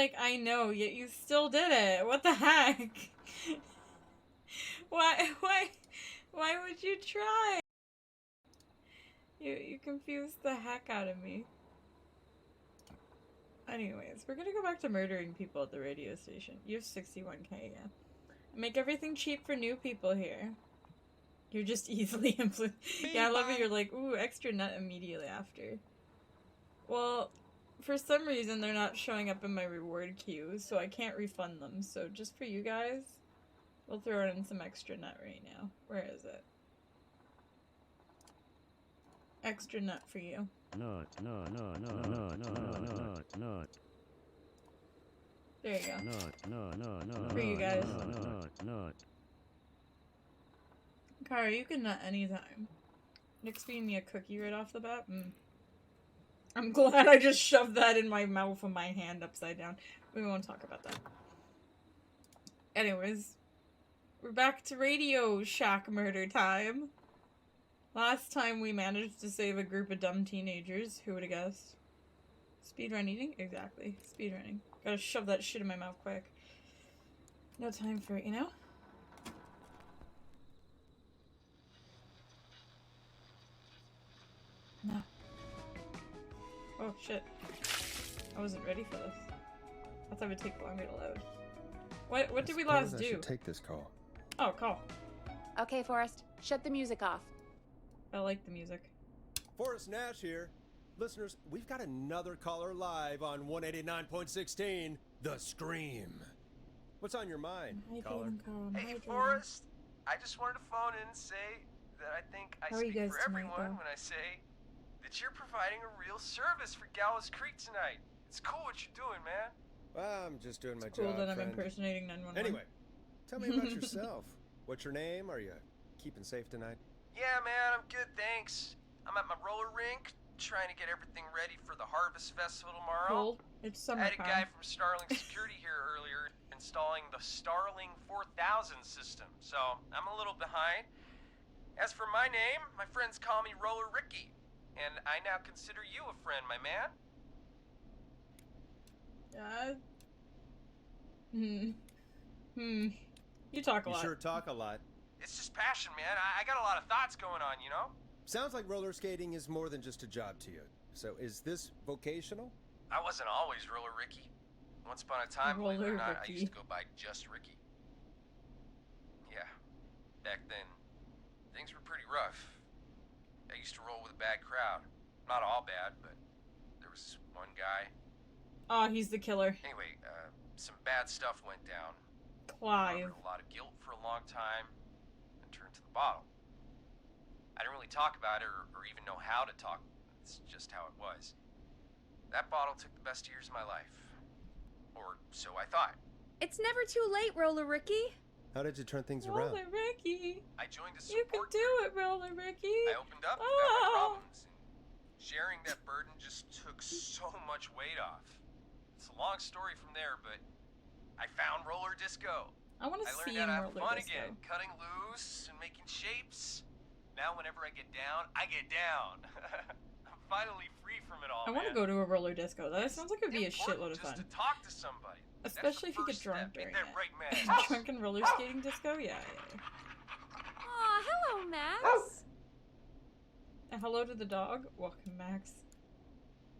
like, I know, yet you still did it. What the heck? Why would you try? You confused the heck out of me. Anyways, we're gonna go back to murdering people at the radio station. You have 61k, yeah. Make everything cheap for new people here. You're just easily influenced. Yeah, I love it. You're like, ooh, extra nut immediately after. Well, for some reason, they're not showing up in my reward queue, so I can't refund them. So just for you guys, we'll throw in some extra nut right now. Where is it? Extra nut for you. Nut. There you go. Nut. For you guys. Nut. Kara, you can nut anytime. Nick's feeding me a cookie right off the bat. I'm glad I just shoved that in my mouth with my hand upside down. We won't talk about that. Anyways, we're back to Radio Shack murder time. Last time we managed to save a group of dumb teenagers. Who would have guessed? Speedrun eating? Exactly. Speedrunning. Gotta shove that shit in my mouth quick. No time for it, you know? No. Oh shit. I wasn't ready for this. I thought it would take longer to load. What did we last do? I should take this call. Oh, call. Okay, Forrest. Shut the music off. I like the music. Forrest Nash here. Listeners, we've got another caller live on 189.16, The Scream. What's on your mind, caller? Hey, Forrest. I just wanted to phone in and say that I think I speak for everyone when I say that you're providing a real service for Gallows Creek tonight. It's cool what you're doing, man. Well, I'm just doing my cool job, that I'm friend. impersonating 911. Anyway, tell me about yourself. What's your name? Are you keeping safe tonight? Yeah, man, I'm good, thanks. I'm at my roller rink, trying to get everything ready for the Harvest Festival tomorrow. Cool. It's summer. I had a guy from Starling Security here earlier installing the Starling 4000 system, so I'm a little behind. As for my name, my friends call me Roller Ricky, and I now consider you a friend, my man. You talk a lot. You sure talk a lot. It's just passion, man. I got a lot of thoughts going on, you know? Sounds like roller skating is more than just a job to you. So is this vocational? I wasn't always Roller Ricky. Once upon a time, believe it or not, I used to go by just Ricky. Yeah, back then, things were pretty rough. I used to roll with a bad crowd. Not all bad, but there was one guy. Oh, he's the killer. Anyway, some bad stuff went down. Clive. A lot of guilt for a long time, and turned to the bottle. I didn't really talk about it or even know how to talk. It's just how it was. That bottle took the best years of my life. Or so I thought. It's never too late, Roller Ricky. How did you turn things around? Roller Ricky. I joined a You can support do group. it, Roller Ricky. I opened up about my problems, and sharing that burden just took so much weight off. It's a long story from there, but I found roller disco. I want to I see learned him how to have roller fun disco. again, cutting loose and making shapes. Now whenever I get down, I get down. I'm finally free from it all, I want to go to a roller disco. That sounds like it would be a shitload of just fun. to talk to somebody. Especially if you get That's the drunk first during step. it. Ain't that right, man? Drunk and roller skating disco? Yeah. Aw, hello, Max. Hello to the dog? Welcome, Max.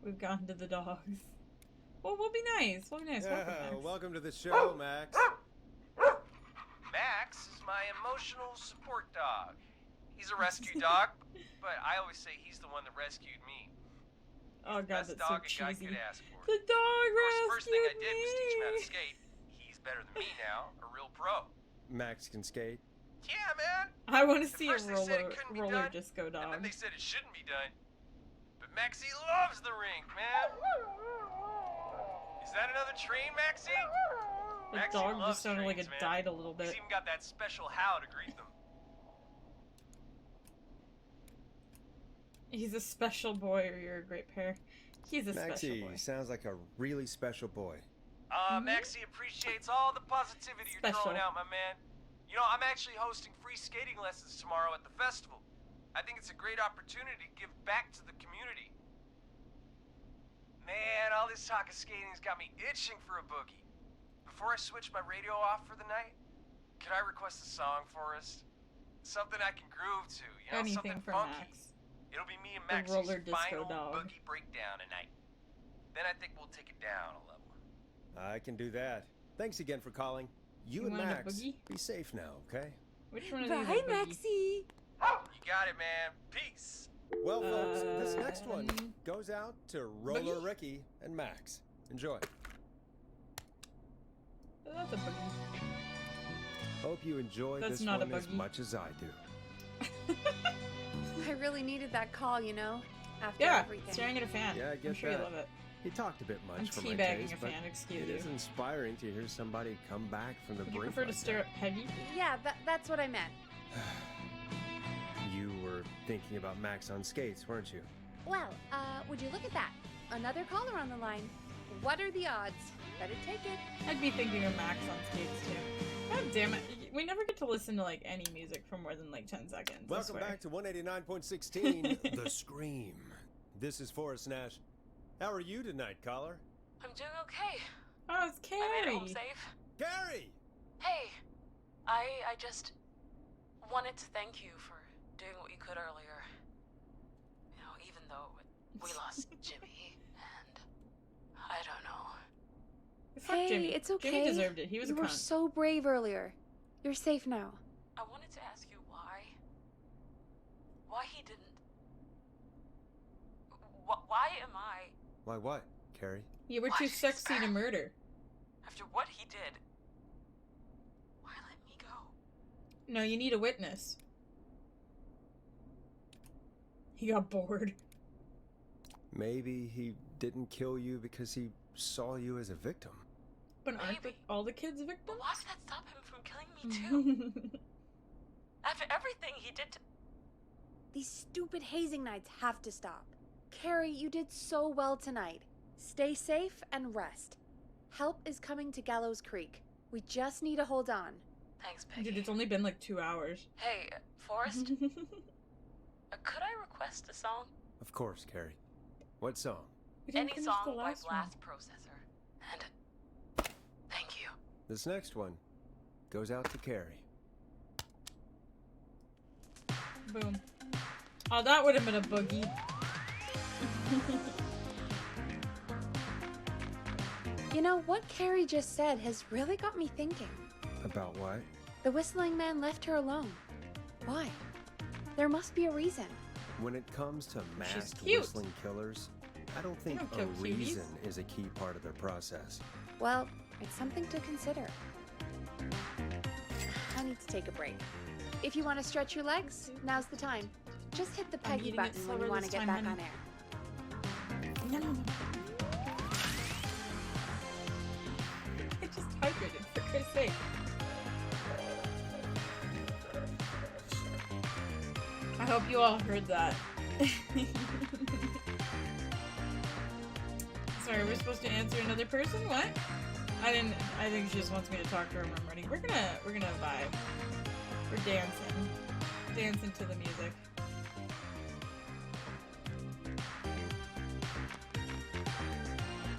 We've gone to the dogs. Well, we'll be nice. We'll be nice. Welcome, Max. Welcome to the show, Max. Max is my emotional support dog. He's a rescue dog, but I always say he's the one that rescued me. Oh god, Best that's so dog a guy cheesy. could ask for. The dog Of course, the first thing I rescued did was teach him how to me. skate. He's better than me now, a real pro. Max can skate. Yeah, man. I want to At see a first they said it roller couldn't be roller done, disco And then dog. they said it shouldn't be done. But Maxie loves the rink, man. Is that another train, Maxie? The Maxie dog loves just sounded like it trains, man. died a little bit. He's even got that special how to greet them. He's a special boy, or you're a great pair. He's a special Maxie boy. sounds like a really special boy. Maxie appreciates all the positivity you're Special. throwing out, my man. You know, I'm actually hosting free skating lessons tomorrow at the festival. I think it's a great opportunity to give back to the community. Man, all this talk of skating's got me itching for a boogie. Before I switch my radio off for the night, could I request a song, Forrest? Something I can groove to, you know, Anything something for funky. Max. It'll be me and The Maxie's roller disco final dog. boogie breakdown tonight. Then I think we'll take it down a level. I can do that. Thanks again for calling. You and want a Max, boogie? be safe now, okay? Which one of these? Bye, Maxie. You got it, man. Peace. Well, folks, this next one Um, goes out to Roller boogie? Ricky and Max. Enjoy. That's a boogie. Hope you enjoyed That's this not a one as boogie. much as I do. I really needed that call, you know, after Yeah, everything. staring at a fan. Yeah, I I'm get sure you that. love it. He talked a bit much I'm for my teabagging taste, a but fan, excuse it you. is inspiring to hear somebody come back from the Would you brink prefer to like stare that. at Peggy? Yeah, that's what I meant. You were thinking about Max on skates, weren't you? Well, would you look at that? Another caller on the line. What are the odds? Better take it. I'd be thinking of Max on skates too. God damn it. We never get to listen to like any music for more than like 10 seconds. I Welcome swear. back to 189.16, The Scream. This is Forrest Nash. How are you tonight, caller? I'm doing okay. Oh, it's I made it home Carrie. safe. Gary! Hey, I just wanted to thank you for doing what you could earlier. You know, even though we lost Jimmy, and I don't know. Fuck Hey, Jimmy. it's okay. Jimmy deserved it. He was You a were cunt. so brave earlier. You're safe now. I wanted to ask you why. Why he didn't. Why am I, Why what, Carrie? You were Why too is sexy to that? murder. after what he did, why let me go? No, you need a witness. He got bored. Maybe he didn't kill you because he saw you as a victim. But aren't Maybe. all the kids But victims? why did that stop him from killing me too? After everything he did to... These stupid hazing nights have to stop. Carrie, you did so well tonight. Stay safe and rest. Help is coming to Gallows Creek. We just need to hold on. Thanks, Peggy. Dude, it's only been like 2 hours. Hey, Forrest, could I request a song? Of course, Carrie. What song? We didn't Any finish song the by last one. Blast Processor. And thank you. This next one goes out to Carrie. Boom. Oh, that would have been a boogie. You know, what Carrie just said has really got me thinking. About what? The whistling man left her alone. Why? There must be a reason. When it comes to masked cute. whistling killers, I don't think don't a kill cuties. reason is a key part of their process. Well, it's something to consider. I need to take a break. If you want to stretch your legs, now's the time. Just hit the I'm Peggy eating it button when slower you want to this get time, back honey. on air. No, no, no. I just hydrated, for Christ's sake. I hope you all heard that. Sorry, we're supposed to answer another person? What? I think she just wants me to talk to her when I'm ready. We're gonna vibe. We're dancing. Dancing to the music.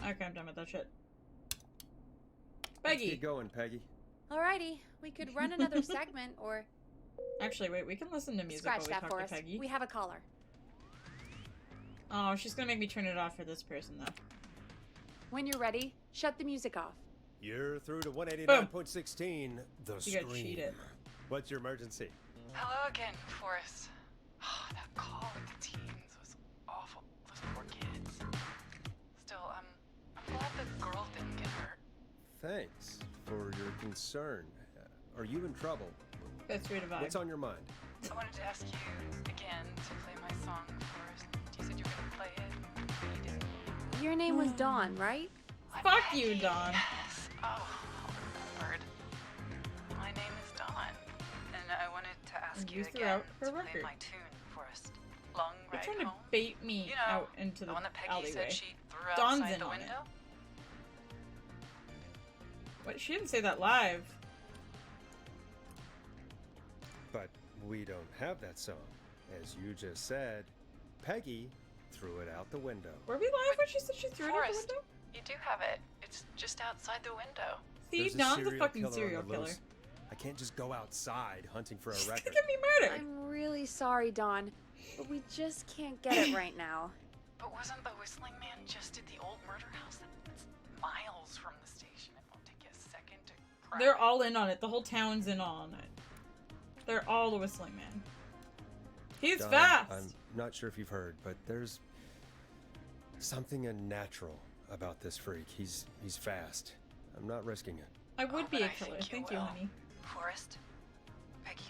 Okay, I'm done with that shit. Let's Peggy! get going, Peggy. Alrighty, we could run another segment or Actually, wait, we can listen to music scratch while we that talk for to us. Peggy. We have a caller. Oh, she's gonna make me turn it off for this person, though. When you're ready, shut the music off. You're through to 189.16, The You Scream. gotta cheat it. What's your emergency? Hello again, Forrest. Oh, that call with the teens was awful. Those poor kids. Still, I'm glad the girl didn't get hurt. Thanks for your concern. Are you in trouble? Best way to vibe. What's on your mind? I wanted to ask you again to play my song, Forrest. You said you were gonna play it, but you didn't. Your name was Dawn, right? Fuck you, Dawn. Yes. Oh, I remembered. My name is Dawn, and I wanted to ask And you you again threw out her to play record. my tune, Forrest. Long You're Ride trying to Home. bait me You know, out into the the one that Peggy alleyway. said she threw Dawn's outside in the on it. window. What? She didn't say that live. But we don't have that song. As you just said, Peggy threw it out the window. Were we live when she said she threw it out the Forrest, window? you do have it. It's just outside the window. See, There's Don's a serial fucking killer on serial the killer. loose. I can't just go outside hunting for a She's record. gonna be murdered. I'm really sorry, Dawn, but we just can't get it right now. But wasn't the Whistling Man just at the old murder house? That's miles from the station. It won't take you a second to crack. They're all in on it. The whole town's in on it. They're all the Whistling Man. He's Don, fast. I'm not sure if you've heard, but there's something unnatural about this freak. He's fast. I'm not risking it. I would Oh, be but a I killer. think you Thank you, will. honey. Forrest, Peggy,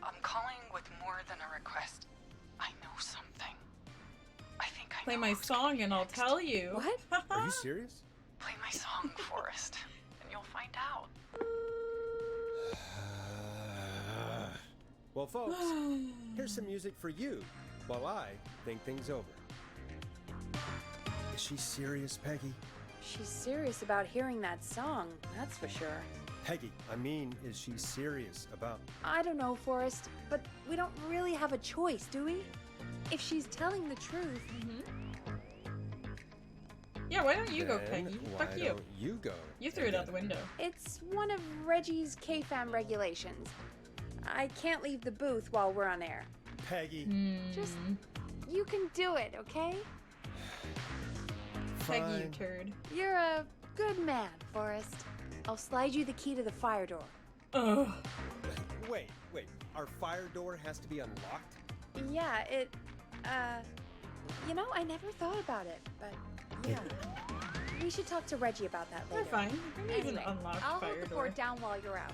I'm calling with more than a request. I know something. I think I Play know my who's gonna song be and I'll next. tell you. What? Are you serious? Play my song, Forrest, and you'll find out. Well, folks, here's some music for you while I think things over. Is she serious, Peggy? She's serious about hearing that song, that's for sure. Peggy, I mean, is she serious about... I don't know, Forrest, but we don't really have a choice, do we? If she's telling the truth, Yeah, why don't you go, Then Peggy? why Fuck you. don't you go? You threw and it out get the window. it's one of Reggie's K-Fam regulations. I can't leave the booth while we're on air. Peggy, Just, you can do it, okay? Peggy, you fine. turd. You're a good man, Forrest. I'll slide you the key to the fire door. Ugh. Wait. Our fire door has to be unlocked? Yeah, you know, I never thought about it, but yeah. We should talk to Reggie about that We're later. fine. We need an Anyway, unlocked I'll fire hold the door. fort down while you're out.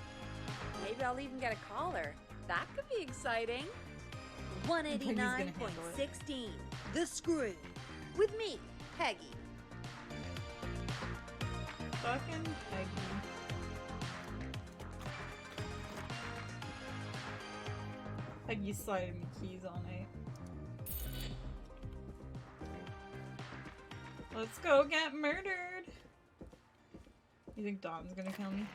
Maybe I'll even get a caller. That could be exciting. handle 189.16, The Scream. With me, Peggy. Fucking Peggy. Peggy sliding me keys all night. Let's go get murdered. You think Don's gonna kill me?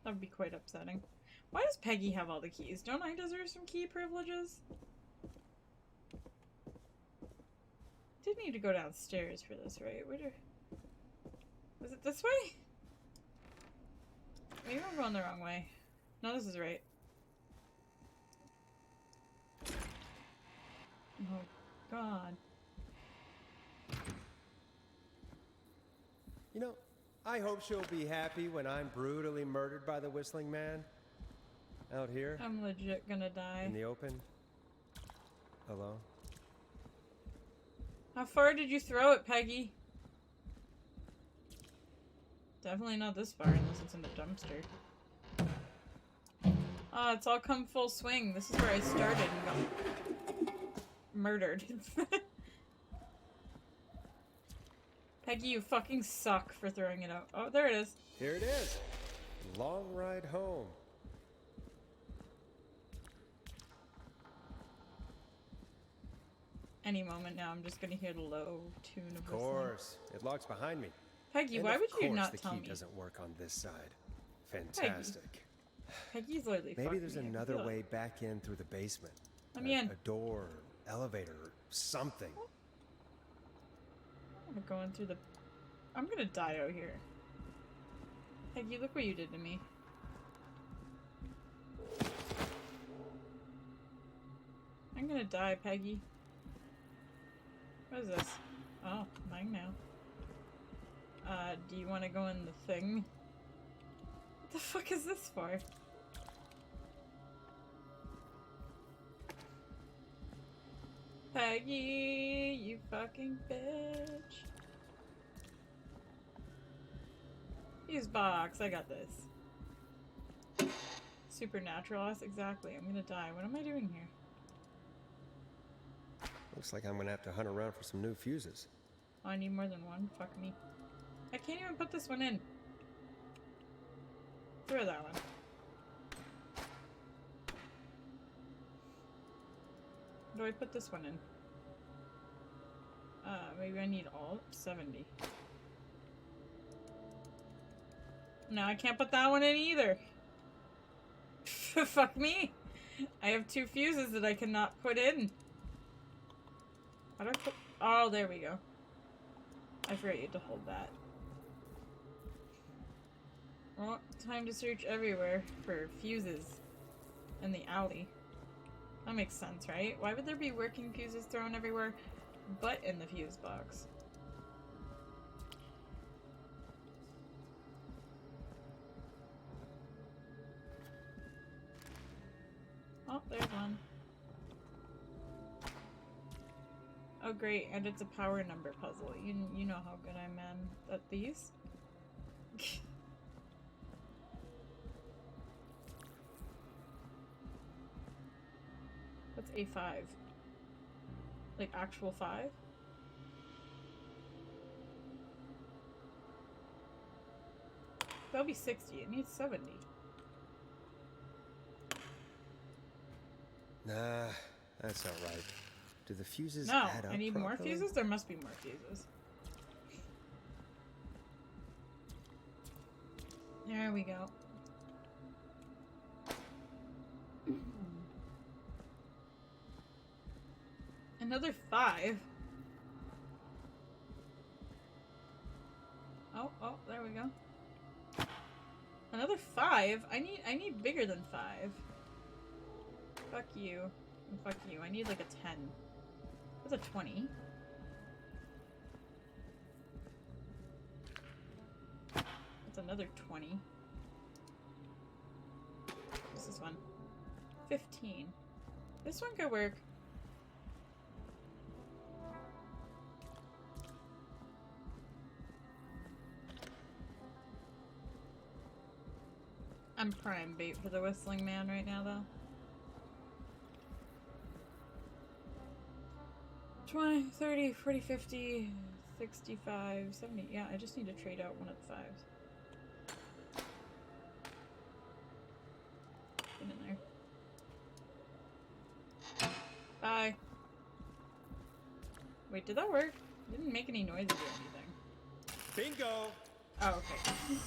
That would be quite upsetting. Why does Peggy have all the keys? Don't I deserve some key privileges? Did need to go downstairs for this, right? Was it this way? Maybe I'm going the wrong way. No, this is right. Oh, God. You know, I hope she'll be happy when I'm brutally murdered by the Whistling Man. Out here, I'm legit gonna die. in the open. Alone. How far did you throw it, Peggy? Definitely not this far unless it's in the dumpster. Oh, it's all come full swing. This is where I started and got murdered. Peggy, you fucking suck for throwing it out. Oh, there it is. Here it is. Long ride home. Any moment now, I'm just gonna hear the low tune of Of whistling. course. It locks behind me. Peggy, And why of would you course not the tell key me? doesn't work on this side. Fantastic. Peggy's literally Maybe fucking there's me. I can another feel it. way back in through the basement. Let me in. A door, elevator, or something. I'm going through the... I'm gonna die out here. Peggy, look what you did to me. I'm gonna die, Peggy. What is this? Oh, mine now. Do you want to go in the thing? What the fuck is this for? Peggy, you fucking bitch. Use box, I got this. Supernatural, that's exactly. I'm gonna die. What am I doing here? Looks like I'm gonna have to hunt around for some new fuses. Oh, I need more than one? Fuck me. I can't even put this one in. Throw that one. Where do I put this one in? Maybe I need all 70. No, I can't put that one in either. Fuck me. I have 2 fuses that I cannot put in. How do I put... Oh, there we go. I forgot you had to hold that. Well, time to search everywhere for fuses in the alley. That makes sense, right? Why would there be working fuses thrown everywhere but in the fuse box? Oh, there's one. Oh great, and it's a power number puzzle. You know how good I'm at these. What's A5? Like actual 5? That'll be 60. It needs 70. Nah, that's not right. Do the fuses No, add up I need more properly? fuses? There must be more fuses. There we go. Another 5. Oh, there we go. Another 5? I need bigger than 5. Fuck you. And fuck you. I need like a 10. That's a 20. That's another 20. What's this one? 15. This one could work. I'm prime bait for the whistling man right now, though. 20, 30, 40, 50, 65, 70. Yeah, I just need to trade out one of the 5s. Get in there. Bye. Wait, did that work? It didn't make any noises or anything. Bingo! Oh, okay.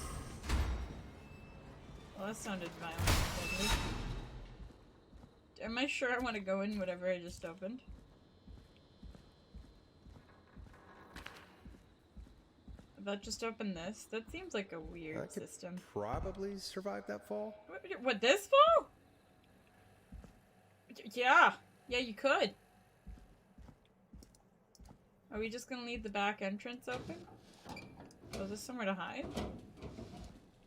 Well, that sounded violent and deadly. Am I sure I want to go in whatever I just opened? That just opened this? That seems like a weird system. Probably survive that fall. What, this fall? Yeah. Yeah, you could. Are we just gonna leave the back entrance open? Oh, is this somewhere to hide?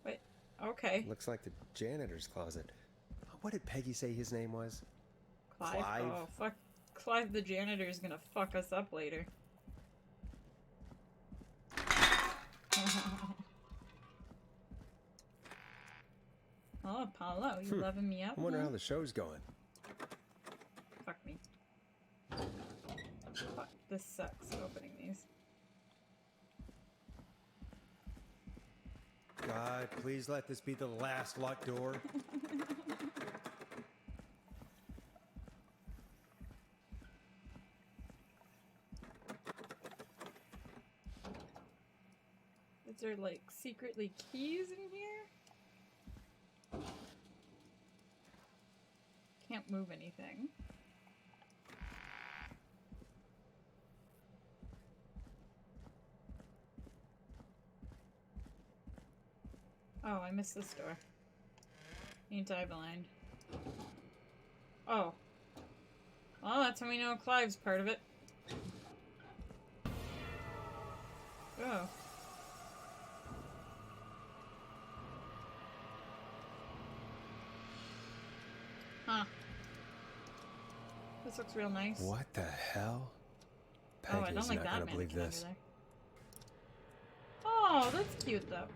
Wait. Okay. Looks like the janitor's closet. What did Peggy say his name was? Clive? Oh, fuck. Clive the janitor is gonna fuck us up later. Oh, Apollo, you loving me up? I wonder how the show's going. Fuck me. Fuck, this sucks opening these. God, please let this be the last locked door. Is there like secretly keys in here? Can't move anything. Oh, I missed this door. Need to dive blind. Oh. Well, that's how we know Clive's part of it. Oh. Huh. This looks real nice. What the hell? Oh, I don't like that mannequin under there. Oh, that's cute though.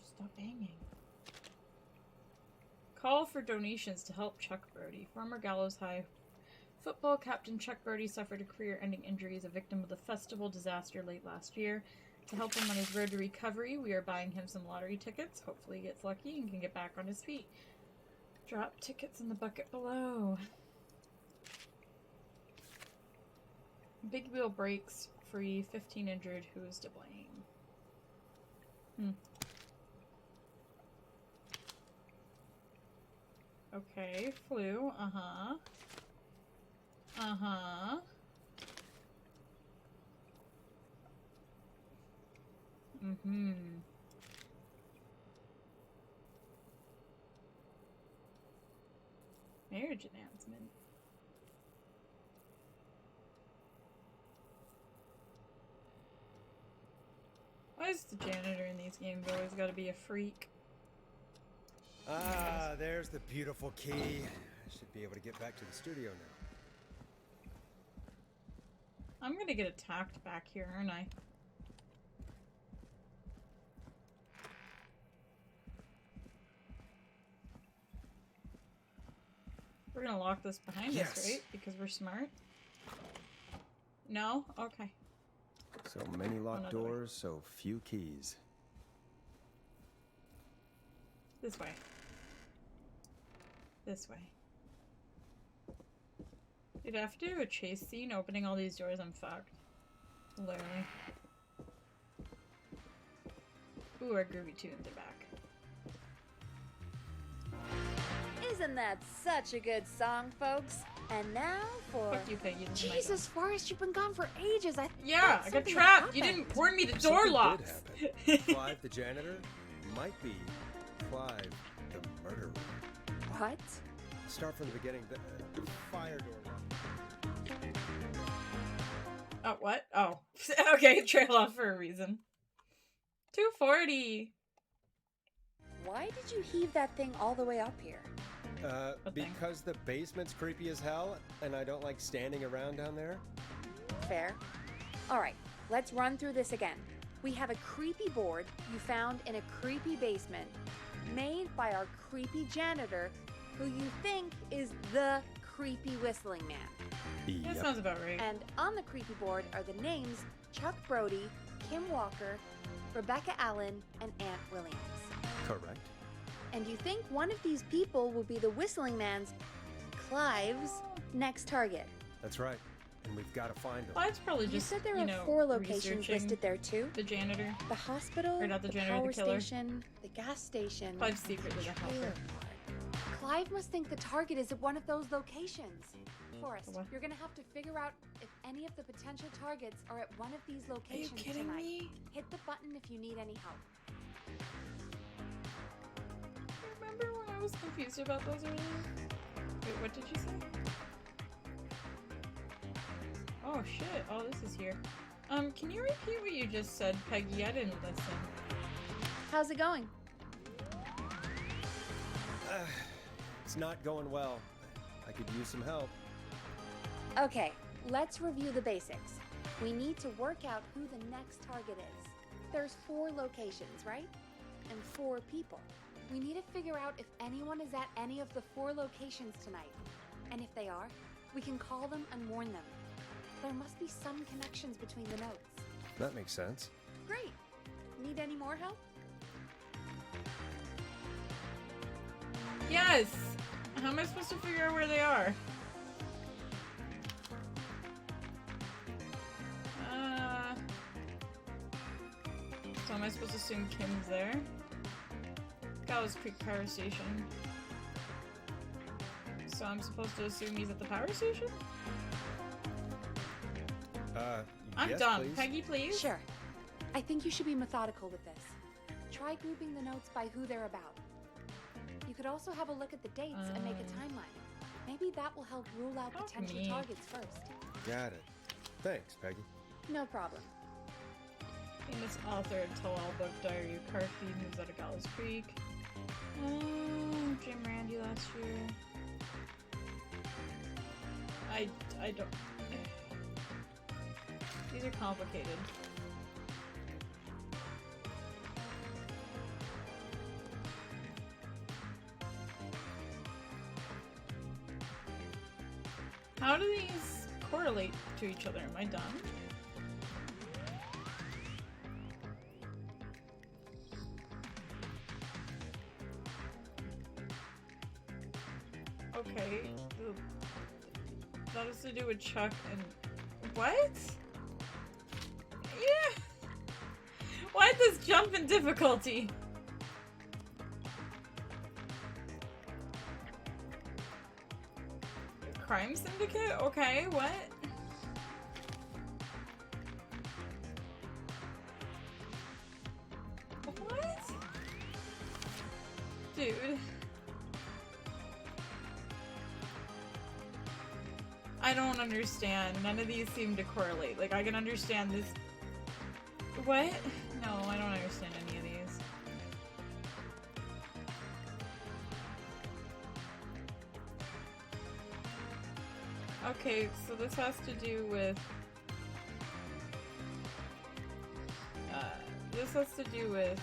Stop banging. Call for donations to help Chuck Brody. Former Gallows High football captain Chuck Brody suffered a career-ending injury as a victim of the festival disaster late last year. To help him on his road to recovery, we are buying him some lottery tickets. Hopefully he gets lucky and can get back on his feet. Drop tickets in the bucket below. Big wheel breaks, free, 15 injured, who is to blame? Okay, flu, uh-huh. Uh-huh. Mm-hmm. Marriage announcement. Why is the janitor in these games always gotta be a freak? Ah, there's the beautiful key. I should be able to get back to the studio now. I'm gonna get attacked back here, aren't I? We're gonna lock this behind us, right? Because we're smart? No? Okay. So many locked Another way. doors, so few keys. This way. This way. Dude, I have to do a chase scene opening all these doors, I'm fucked. Literally. Ooh, our groovy tunes are back. Isn't that such a good song, folks? And now for... Fuck you, Peggy. This is my Jesus, Forrest, you've been gone for ages. Yeah, thought I got something trapped. had You didn't happened. warn me the door Something locks. did happen. Clive the janitor might be Clive the murderer. What? Start from the beginning. The fire door lock. Oh, what? Oh. Okay, trail off for a reason. 240. Why did you heave that thing all the way up here? What thing? Because the basement's creepy as hell, and I don't like standing around down there. Fair. All right, let's run through this again. We have a creepy board you found in a creepy basement, made by our creepy janitor, who you think is the creepy whistling man. That sounds about right. And on the creepy board are the names Chuck Brody, Kim Walker, Rebecca Allen, and Aunt Williams. Correct. And you think one of these people will be the whistling man's, Clive's, next target. That's right. And we've got to find them. Well, it's probably You just, said there you are know, 4 locations researching listed there too. the janitor. The hospital, Or not the janitor, power the killer. station, the gas station, Clive's secretly a trailer helper. park. Clive must think the target is at one of those locations. Forrest, What? you're gonna have to figure out if any of the potential targets are at one of these Are you locations kidding tonight. me? Hit the button if you need any help. Remember when I was confused about those earlier? Wait, what did you say? Oh shit, oh this is here. Can you repeat what you just said, Peggy? I didn't listen. How's it going? It's not going well. I could use some help. Okay, let's review the basics. We need to work out who the next target is. There's 4 locations, right? And 4 people. We need to figure out if anyone is at any of the 4 locations tonight. And if they are, we can call them and warn them. There must be some connections between the notes. That makes sense. Great. Need any more help? Yes! How am I supposed to figure out where they are? So am I supposed to assume Kim's there? Gallows Creek Power Station. So I'm supposed to assume he's at the power station? I'm yes, done. please. Peggy, please? Sure. I think you should be methodical with this. Try grouping the notes by who they're about. You could also have a look at the dates and make a timeline. Maybe that will help rule out Fuck potential me. targets first. Got it. Thanks, Peggy. No problem. Famous author of Tell-All Book Diary of Carthy moves out of Gallows Creek. Jim Randy last year. I don't... These are complicated. How do these correlate to each other? Am I done? Okay. That has to do with Chuck and... What? Yeah! Why this jump in difficulty? crime syndicate? Okay, what? What? Dude. I don't understand. None of these seem to correlate. Like, I can understand this. What? No, I don't understand any of these. Okay, so this has to do with... this has to do with...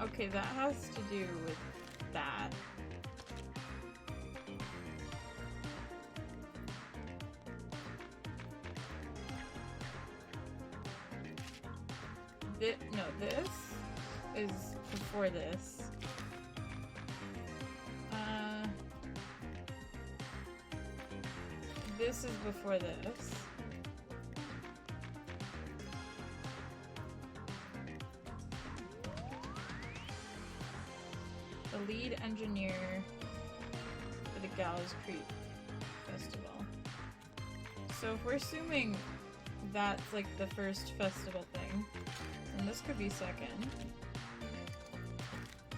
Okay, that has to do with that. No, this is before this. This is before this. The lead engineer for the Gallows Creek Festival. So if we're assuming that's like the first festival thing, then this could be second.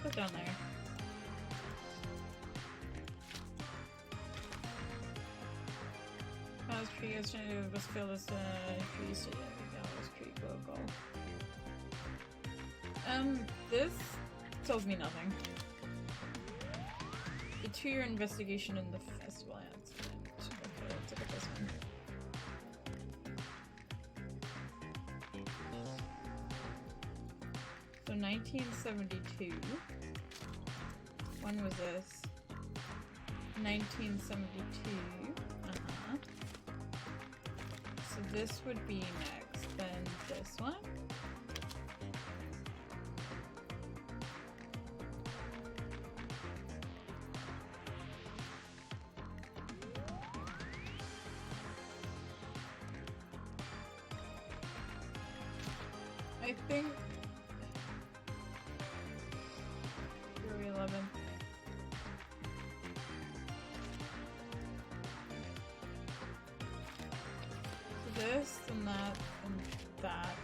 Put down there. Gallows Creek is trying to must fill this tree city at the Gallows Creek local. This tells me nothing. The 2-year investigation in the festival incident. Okay, let's look at this one. So 1972. When was this? 1972. So this would be next, then this one. I think February 11th. So this and that and that.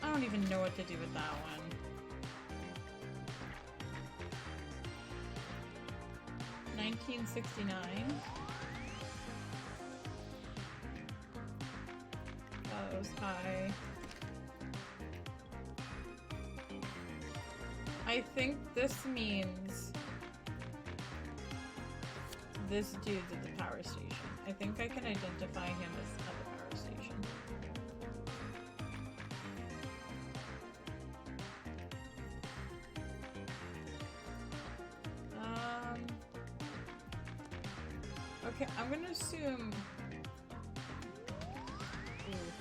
I don't even know what to do with that one. $1969. That was high. I think this means this dude's at the power station. I think I can identify him as at the power station. Okay, I'm gonna assume. Ooh.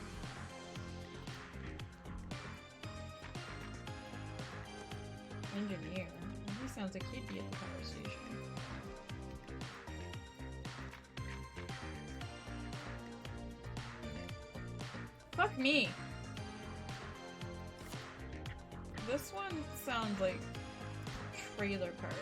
Engineer. He sounds like he'd be at the power station. Fuck me! This one sounds like trailer park.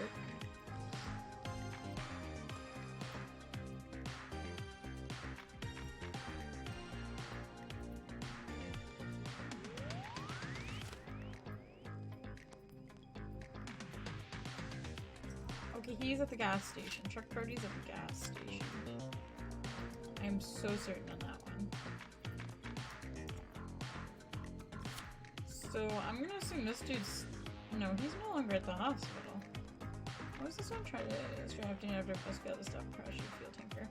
Okay, he's at the gas station. Chuck Brody's at the gas station. I'm so certain on that one. So I'm gonna assume this dude's... No, he's no longer at the hospital. What was this one? Try to drafting after a bus failed to stop crashing fuel tanker.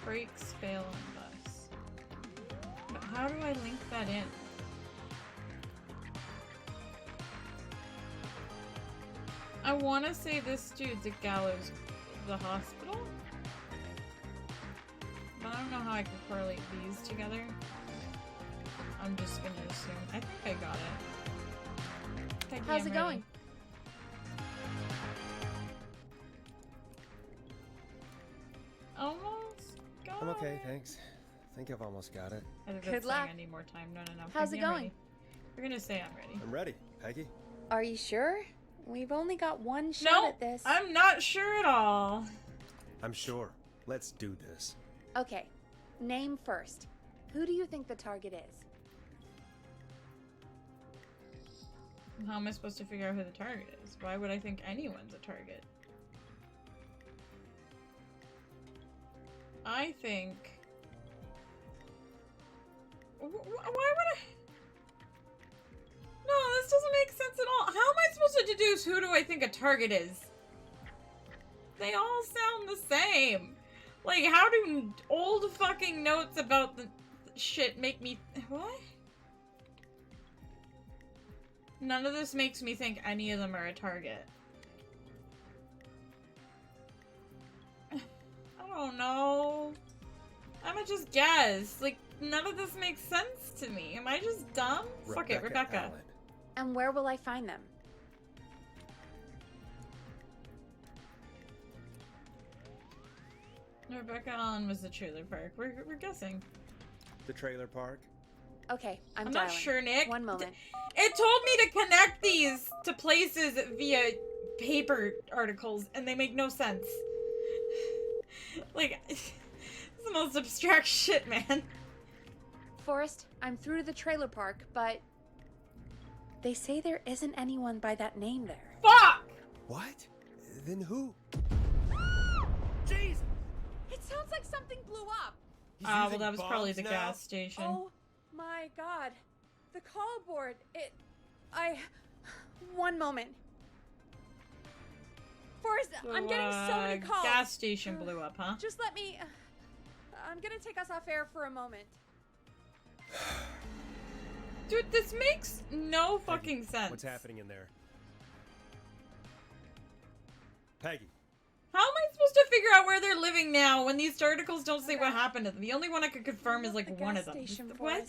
Brakes fail on bus. But how do I link that in? I want to say this dude's at Gallows, the hospital? But I don't know how I can correlate these together. I'm just gonna assume. I think I got it. How's it going? almost got I'm okay, it. thanks. I think I've almost got it. I think Good that's saying luck. I need more time. No. How's Peggy, it I'm going? ready. We're gonna say I'm ready. I'm ready, Peggy. Are you sure? We've only got one shot No, at this. I'm not sure at all. I'm sure. Let's do this. Okay, name first. Who do you think the target is? How am I supposed to figure out who the target is? Why would I think anyone's a target? I think... Why would I... No, this doesn't make sense at all. How am I supposed to deduce who do I think a target is? They all sound the same. Like, how do old fucking notes about the shit make me... What? None of this makes me think any of them are a target. I don't know. I'ma just guess. Like, none of this makes sense to me. Am I just dumb? Fuck it, Rebecca. Allen. And where will I find them? Rebecca Allen was the trailer park. We're guessing. The trailer park. Okay, I'm not dialing. sure, Nick. One moment. It told me to connect these to places via paper articles, and they make no sense. Like, it's the most abstract shit, man. Forrest, I'm through to the trailer park, but they say there isn't anyone by that name there. Fuck! What? Then who? Jeez! It sounds like something blew up. He's Well, using that was probably bombs the now? gas station. Oh my god. The call board. One moment. Forrest, I'm getting so many calls. Gas station blew up, huh? Just let me... I'm gonna take us off air for a moment. Dude, this makes no fucking sense. What's happening in there? Peggy. How am I supposed to figure out where they're living now when these articles don't say what happened to them? The only one I could confirm is like one of them. What?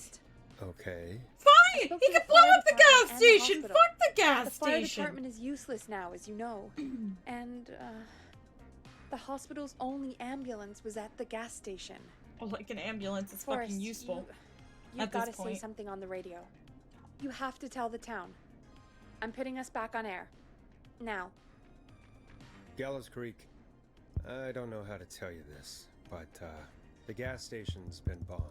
Okay. Fine! spoke He to the could blow fire up the department gas and the station! hospital. Fuck the gas The fire station! department is useless now, as you know. And, the hospital's only ambulance was at the gas station. Oh, like an ambulance is Forrest, fucking useful. You've at this got to say point. something on the radio. You have to tell the town. I'm putting us back on air. Now. Gallows Creek. I don't know how to tell you this, but, the gas station's been bombed.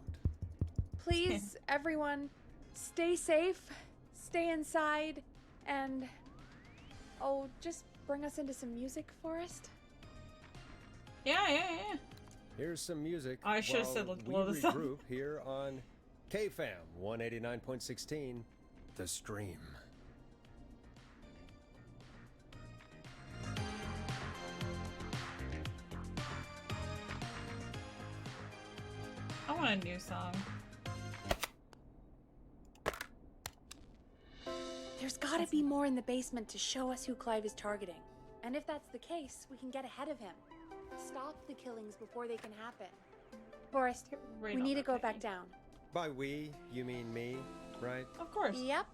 Please, everyone, stay safe, stay inside, and... Oh, just bring us into some music, Forrest. Yeah. Here's some music. I should've said while let's blow we this up. regroup here on KFAM 189.16, The Scream. I want a new song. There's gotta be more in the basement to show us who Clive is targeting. And if that's the case, we can get ahead of him. Stop the killings before they can happen. Forrest, Right we on need to that, go Peggy. back down. By we, you mean me, right? Of course. Yep.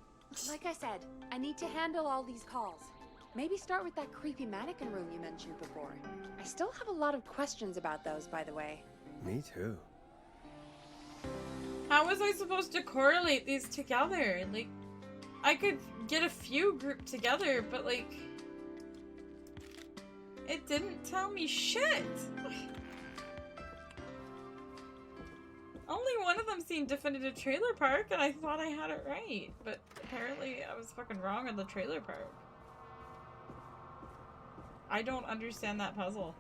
Like I said, I need to handle all these calls. Maybe start with that creepy mannequin room you mentioned before. I still have a lot of questions about those, by the way. Me too. How was I supposed to correlate these together? Like, I could get a few grouped together, but like... It didn't tell me shit! Only one of them seemed definitive trailer park, and I thought I had it right. But apparently I was fucking wrong on the trailer park. I don't understand that puzzle.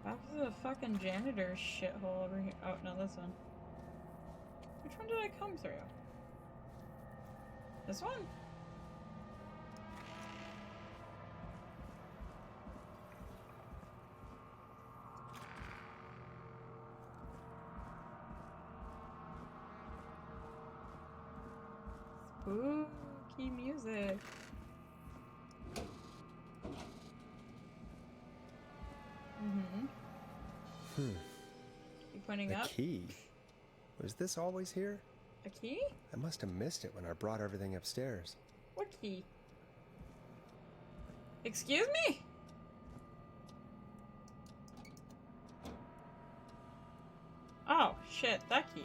Back to the fucking janitor shithole over here. Oh, no, this one. Which one did I come through? This one? Spooky music. You pointing The up? key. Was this always here? A key? I must have missed it when I brought everything upstairs. What key? Excuse me? Oh, shit, that key.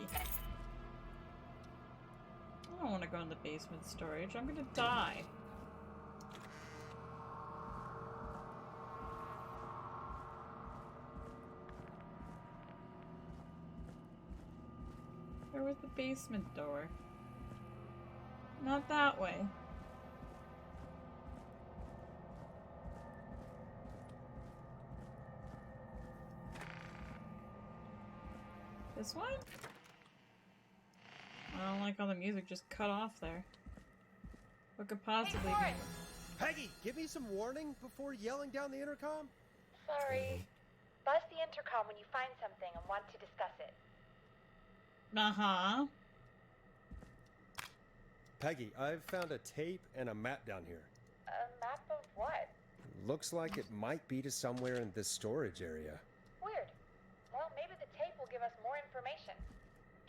I don't want to go in the basement storage. I'm gonna die. Where was the basement door? Not that way. This one? I don't like how the music just cut off there. What could possibly be? Peggy, give me some warning before yelling down the intercom. Sorry. Buzz the intercom when you find something and want to discuss it. Uh-huh. Peggy, I've found a tape and a map down here. A map of what? Looks like it might be to somewhere in this storage area. Weird. Well, maybe the tape will give us more information.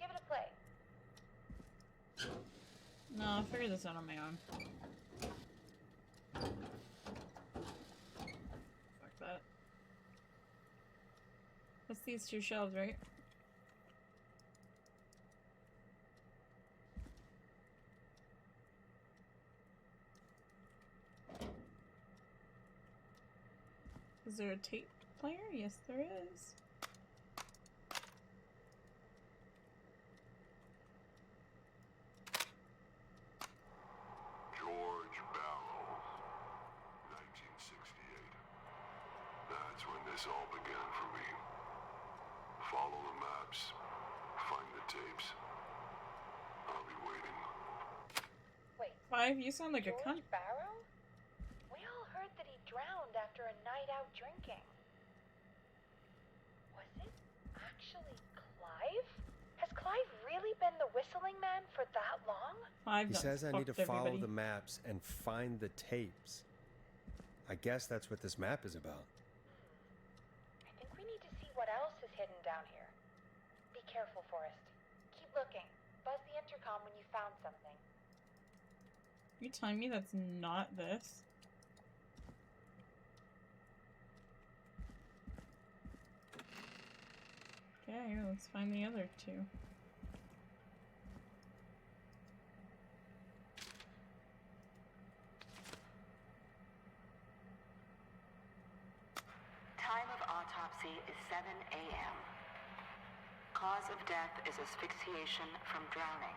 Give it a play. No, I'll figure this out on my own. Fuck that. What's these two shelves, right? Is there a tape player? Yes, there is. George Barrow, 1968. That's when this all began for me. Follow the maps, find the tapes. I'll be waiting. Wait, Five, you sound like a cunt. George Barrow? We all heard that he drowned after a night out drinking. Was it actually Clive? Has Clive really been the whistling man for that long? Five He done says I need to fucked follow everybody. the maps and find the tapes. I guess that's what this map is about. I think we need to see what else is hidden down here. Be careful, Forrest. Keep looking. Buzz the intercom when you found something. You telling me that's not this? Okay, let's find the other two. Time of autopsy is 7 a.m. Cause of death is asphyxiation from drowning.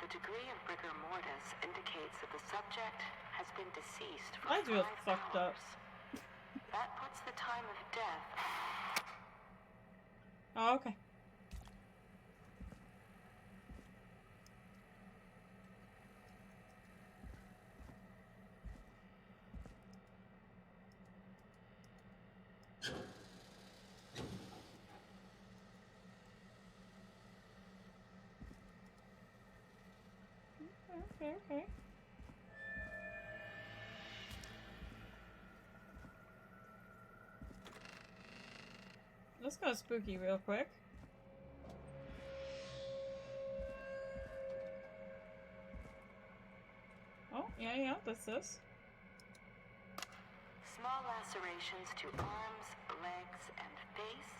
The degree of rigor mortis indicates that the subject has been deceased for I feel 5 fucked up. hours. That puts the time of death. Oh, okay. Okay. Let's go spooky real quick. Oh, yeah, that's this. Small lacerations to arms, legs, and face,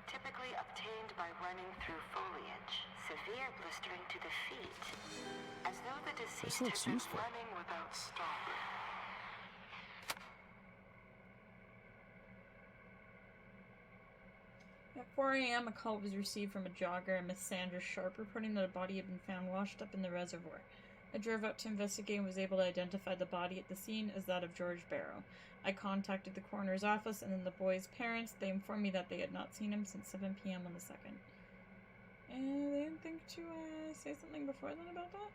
typically obtained by running through foliage. Severe blistering to the feet, as though the deceased looks had been useful. running without stopping. At 4 a.m., a call was received from a jogger, Miss Sandra Sharp, reporting that a body had been found washed up in the reservoir. I drove out to investigate and was able to identify the body at the scene as that of George Barrow. I contacted the coroner's office and then the boy's parents. They informed me that they had not seen him since 7 p.m. on the 2nd. And they didn't think to say something before then about that?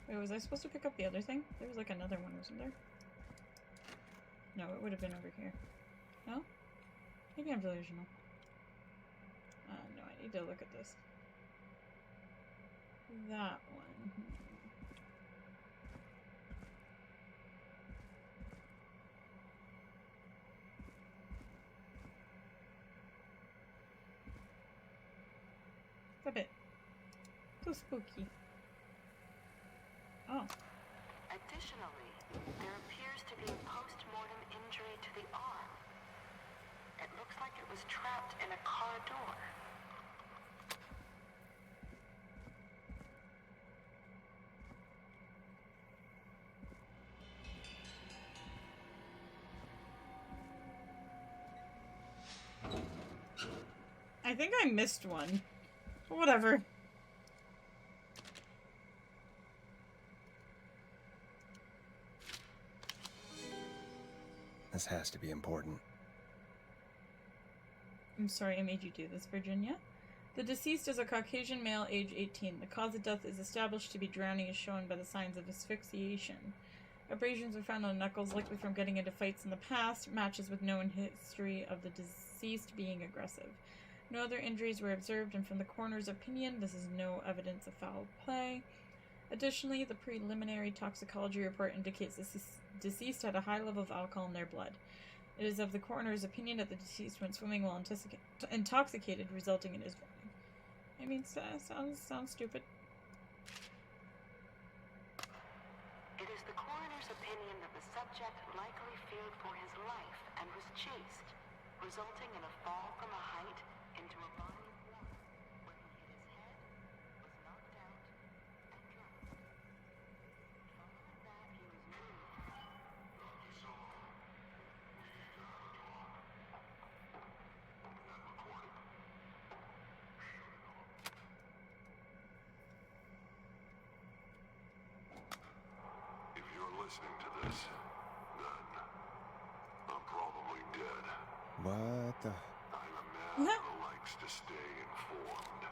Wait, was I supposed to pick up the other thing? There was like another one, wasn't there? No, it would have been over here. No? Maybe I'm delusional. No, I need to look at this. That one. Stop it. So spooky. Oh. Additionally, there appears to be a post-mortem injury to the arm. It looks like it was trapped in a car door. I think I missed one. Whatever. This has to be important. I'm sorry I made you do this, Virginia. The deceased is a Caucasian male, age 18. The cause of death is established to be drowning as shown by the signs of asphyxiation. Abrasions were found on knuckles, likely from getting into fights in the past, matches with known history of the deceased being aggressive. No other injuries were observed, and from the coroner's opinion, this is no evidence of foul play. Additionally, the preliminary toxicology report indicates the deceased had a high level of alcohol in their blood. It is of the coroner's opinion that the deceased went swimming while intoxicated, resulting in his drowning. I mean, sounds stupid. It is the coroner's opinion that the subject likely feared for his life and was chased, resulting in a fall from a height into a body of water, where he hit his head, was knocked out, and drowned. Following that, he was moved. Dr. Silver, we need to have a talk. That recording. Shut it off. If you're listening to this, then I'm probably dead. What the? I'm a man who likes to stay informed.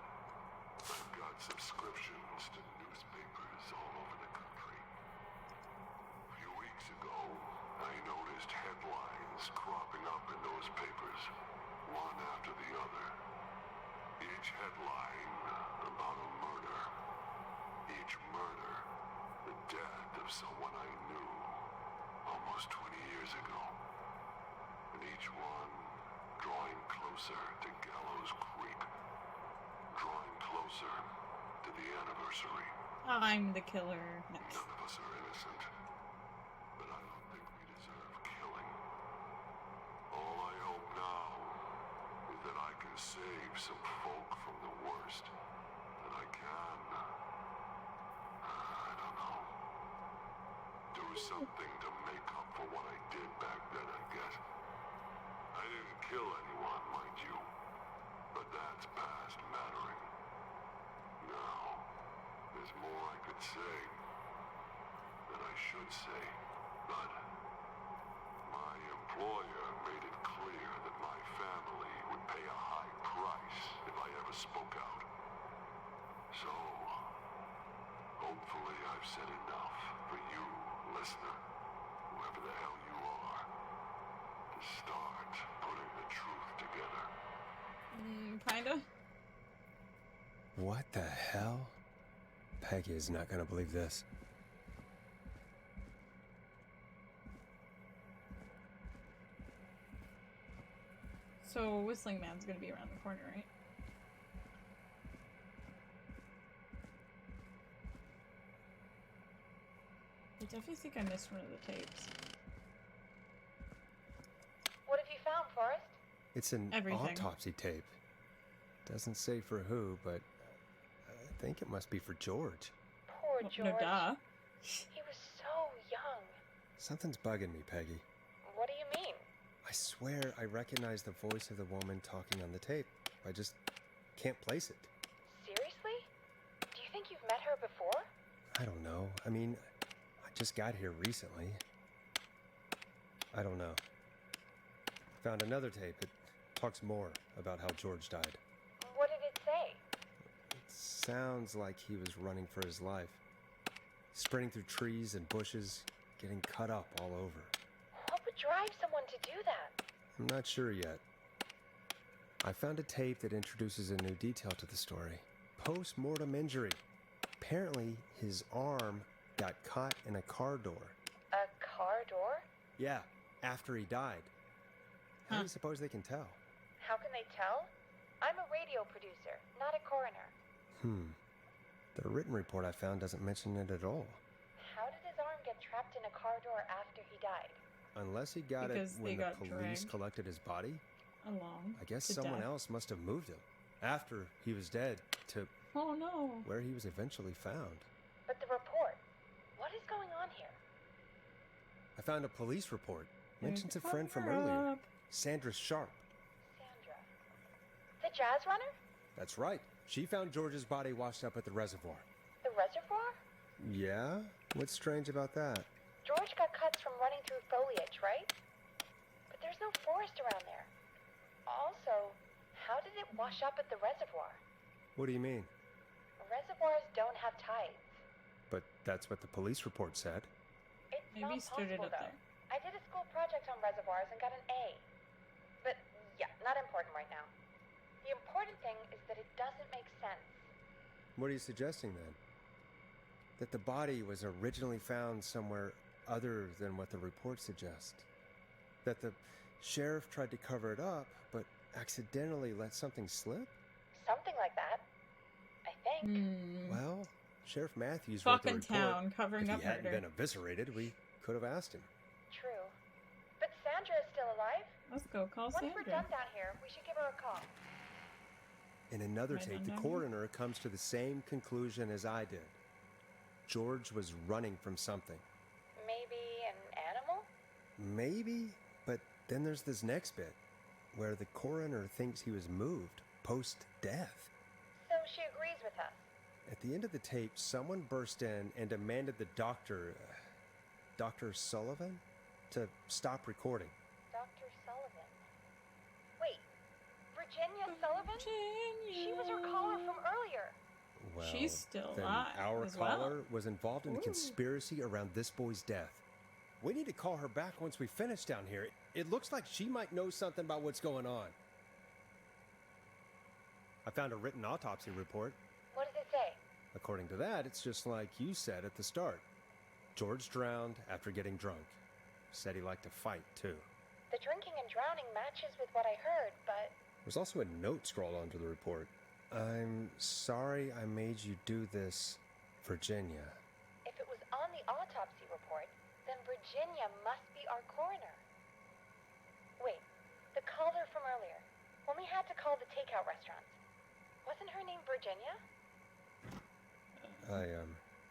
I've got subscriptions to newspapers all over the country. A few weeks ago, I noticed headlines cropping up in those papers, one after the other. Each headline about a murder. Each murder, the death of someone I knew almost 20 years ago. And each one drawing closer to Gallows Creek. Drawing closer to the anniversary. I'm the killer. Next. None of us are innocent. But I don't think we deserve killing. All I hope now is that I can save some folk from the worst. That I can. I don't know. Do something to make up for what I did back then, I guess. I didn't kill anyone, mind you. But that's past mattering. Now, there's more I could say. Than I should say. But my employer made it clear that my family would pay a high price if I ever spoke out. So, hopefully I've said enough for you, listener, whoever the hell you are, to start putting the truth together. Kinda. What the hell? Peggy is not gonna believe this. So, Whistling Man's gonna be around the corner, right? I definitely think I missed one of the tapes. What have you found, Forrest? It's an Everything. autopsy tape. Doesn't say for who, but I think it must be for George. Poor Well, George. no duh. He was so young. Something's bugging me, Peggy. What do you mean? I swear I recognize the voice of the woman talking on the tape. I just can't place it. Seriously? Do you think you've met her before? I don't know. I mean, I just got here recently. I don't know. Found another tape. It talks more about how George died. What did it say? It sounds like he was running for his life. Sprinting through trees and bushes, getting cut up all over. What would drive someone to do that? I'm not sure yet. I found a tape that introduces a new detail to the story. Post-mortem injury. Apparently, his arm got caught in a car door. A car door? Yeah, after he died. How do you suppose they can tell? How can they tell? I'm a radio producer, not a coroner. The written report I found doesn't mention it at all. how did his arm get trapped in a car door after he died? Unless he got Because it they when the got police dragged. collected his body, Along. I guess to someone death. else must have moved him after he was dead to Oh no. where he was eventually found. But the report, what is going on here? I found a police report. Mentions a They're friend from covering earlier, up. Sandra Sharp. Sandra. The jazz runner? That's right. She found George's body washed up at the reservoir. The reservoir? Yeah? What's strange about that? George got cuts from running through foliage, right? But there's no forest around there. Also, how did it wash up at the reservoir? What do you mean? Reservoirs don't have tides. But that's what the police report said. It's Maybe he not stood it possible, up though. there. I did a school project on reservoirs and got an A. But, yeah, not important right now. The important thing is that it doesn't make sense. What are you suggesting then? That the body was originally found somewhere other than what the report suggests. That the sheriff tried to cover it up, but accidentally let something slip? Something like that. I think. Well, Sheriff Matthews wrote the Fucking report. town covering If up he hadn't murder. been eviscerated, we could have asked him. True. But Sandra is still alive? Let's go call Once we're Sandra. done down here, we should give her a call. In another Am I tape, done the down coroner comes to the same conclusion as I did. George was running from something. Maybe an animal? Maybe, but then there's this next bit, where the coroner thinks he was moved post-death. So she agrees with us. At the end of the tape, someone burst in and demanded the doctor, Dr. Sullivan, to stop recording. Dr. Sullivan. Wait, Virginia Sullivan? She was her caller from earlier. Well, She's still then alive our as well. caller was involved in a Ooh. conspiracy around this boy's death. We need to call her back once we finish down here. It looks like she might know something about what's going on. I found a written autopsy report. What does it say? According to that, it's just like you said at the start. George drowned after getting drunk. Said he liked to fight, too. The drinking and drowning matches with what I heard, but There's also a note scrawled onto the report. I'm sorry I made you do this, Virginia. if it was on the autopsy report, then Virginia must be our coroner. Wait, the caller from earlier, when we had to call the takeout restaurants, wasn't her name Virginia?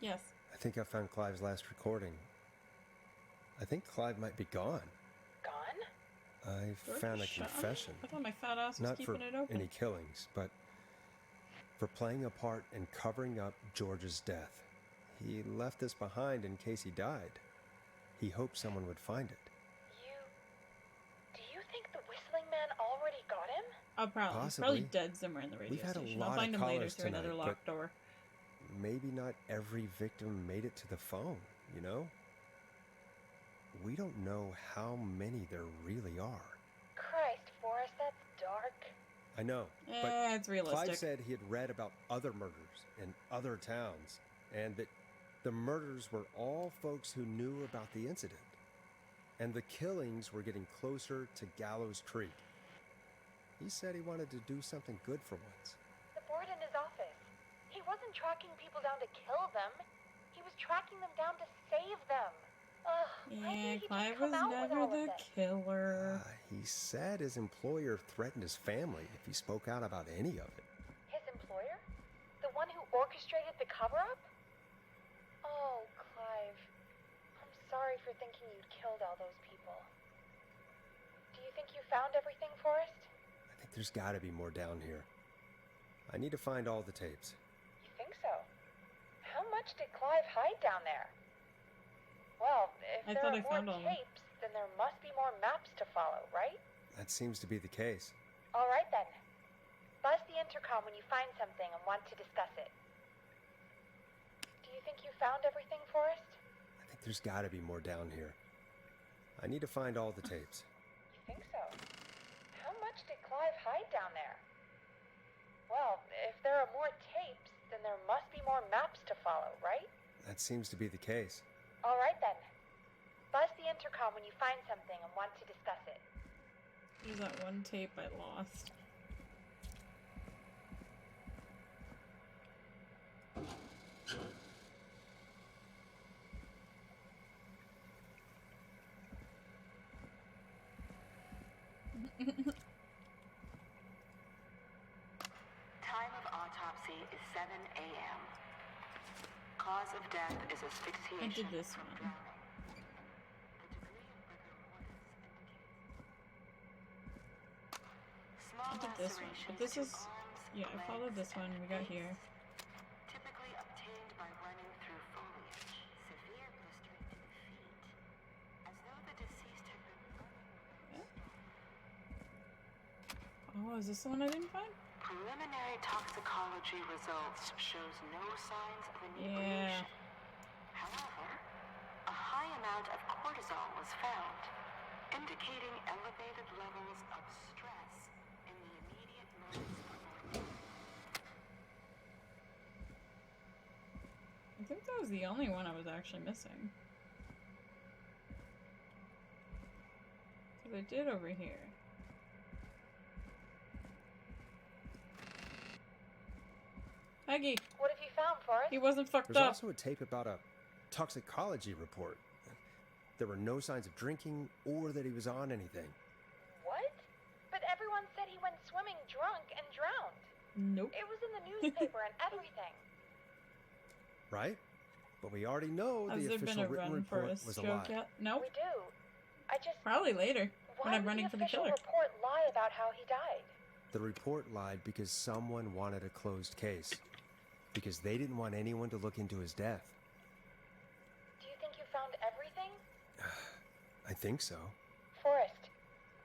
Yes. I think I found Clive's last recording. I think Clive might be gone. Gone? I George found a shot him? confession. I thought my fat ass was Not for keeping it open. any killings, but for playing a part in covering up George's death. He left this behind in case he died. He hoped someone would find it. Do you think the whistling man already got him? Oh, probably. He's Possibly. probably dead somewhere in the radio We've had a station. lot I'll of find him later callers through another tonight, locked door. Maybe not every victim made it to the phone, you know? We don't know how many there really are. Christ, Forrest, that's dark. I know, but It's realistic. Clive said he had read about other murders in other towns, and that the murders were all folks who knew about the incident. And the killings were getting closer to Gallows Creek. He said he wanted to do something good for once. The board in his office. He wasn't tracking people down to kill them. He was tracking them down to save them. Ugh, why Yeah, didn't he Clive just come was out with never all the of this? killer. He said his employer threatened his family if he spoke out about any of it. His employer? The one who orchestrated the cover-up? Oh, Clive. I'm sorry for thinking you'd killed all those people. Do you think you found everything, Forrest? I think there's got to be more down here. I need to find all the tapes. You think so? How much did Clive hide down there? Well, if I there thought are I found all more of them. tapes, then there must be more maps to follow, right? That seems to be the case. All right then. Buzz the intercom when you find something and want to discuss it. Do you think you found everything, Forrest? I think there's got to be more down here. I need to find all the tapes. You think so? How much did Clive hide down there? Well, if there are more tapes, then there must be more maps to follow, right? That seems to be the case. All right then. Buzz the intercom when you find something and want to discuss it. There's that one tape I lost. Cause of death is I asphyxiation did this from one. drowning. The degree of rigor mortis indicates small I did this one, lacerations but this to is... arms, Yeah, I followed legs, this one. and We got face, here. typically obtained by running through foliage. Severe blistering to the feet, as though the deceased had been running. Oh, is this the one I didn't find? Preliminary toxicology results shows no signs of Yeah. inebriation. However, a high amount of cortisol was found, indicating elevated levels of stress in the immediate moments before death. I think that was the only one I was actually missing. Because I did over here. Peggy, What have you found, Forrest? he wasn't fucked There's up. also a tape about a toxicology report. There were no signs of drinking or that he was on anything. What? But everyone said he went swimming drunk and drowned. Nope. It was in the newspaper and everything. Right? But we already know Has the there been official a written run for report a was a stroke lie. yet? Nope. We do. I just... Probably later, when Why I'm would running the for the official killer. report lie about how he died? The report lied because someone wanted a closed case. Because they didn't want anyone to look into his death. Do you think you found everything? I think so. Forrest,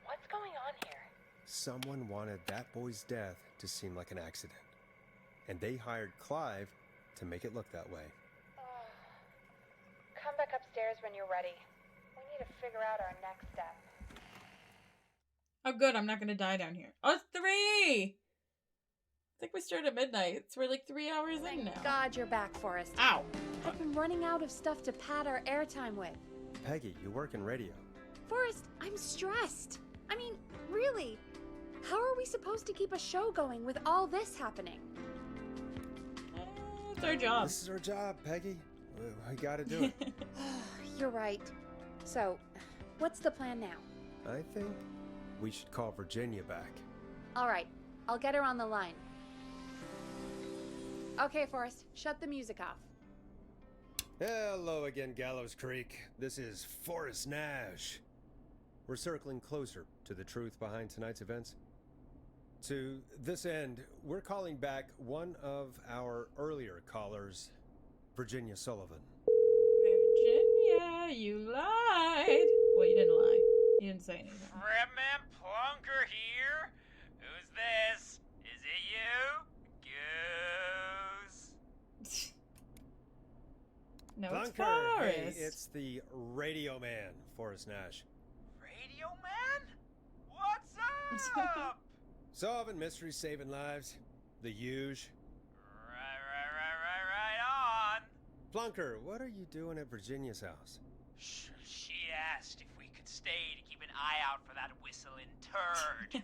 what's going on here? Someone wanted that boy's death to seem like an accident. And they hired Clive to make it look that way. Come back upstairs when you're ready. We need to figure out our next step. Oh, good. I'm not gonna die down here. Oh, it's 3! I think we started at midnight. So we're like 3 hours in now. Thank God you're back, Forrest. Ow! I've been running out of stuff to pad our airtime with. Peggy, you work in radio. Forrest, I'm stressed. I mean, really. How are we supposed to keep a show going with all this happening? It's our job. This is our job, Peggy. We gotta do it. You're right. So, what's the plan now? I think we should call Virginia back. All right, I'll get her on the line. Okay, Forrest, shut the music off. Hello again, Gallows Creek. This is Forrest Nash. We're circling closer to the truth behind tonight's events. To this end, we're calling back one of our earlier callers, Virginia Sullivan. Virginia, you lied. Well, you didn't lie. You didn't say anything. Redman Plunker here? Who's this? Is it you? Goose? No, it's Plunker, hey, Forrest. it's the Radio Man, Forrest Nash. Radio Man? What's up? Solving mysteries, saving lives. The huge. Right on. Plunker, what are you doing at Virginia's house? She asked if we could stay to keep an eye out for that whistling turd.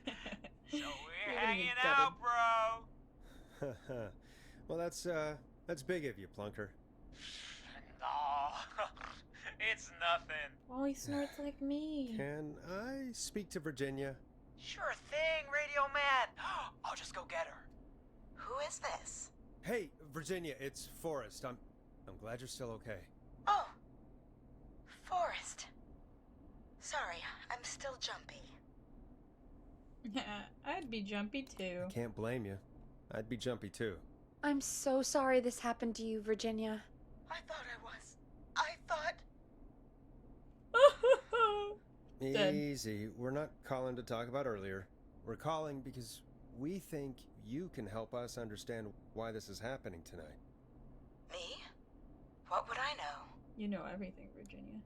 So we're You're gonna be hanging gutted. out, bro. Well, that's big of you, Plunker. No, it's nothing. Oh, he snorts like me. Can I speak to Virginia? Sure thing, Radio Man. I'll just go get her. Who is this? Hey, Virginia, it's Forrest. I'm glad you're still okay. Oh, Forrest. Sorry, I'm still jumpy. I'd be jumpy too. I can't blame you. I'd be jumpy too. I'm so sorry this happened to you, Virginia. I thought I was. I thought... Dead. Easy. We're not calling to talk about earlier. We're calling because we think you can help us understand why this is happening tonight. Me? What would I know? You know everything, Virginia.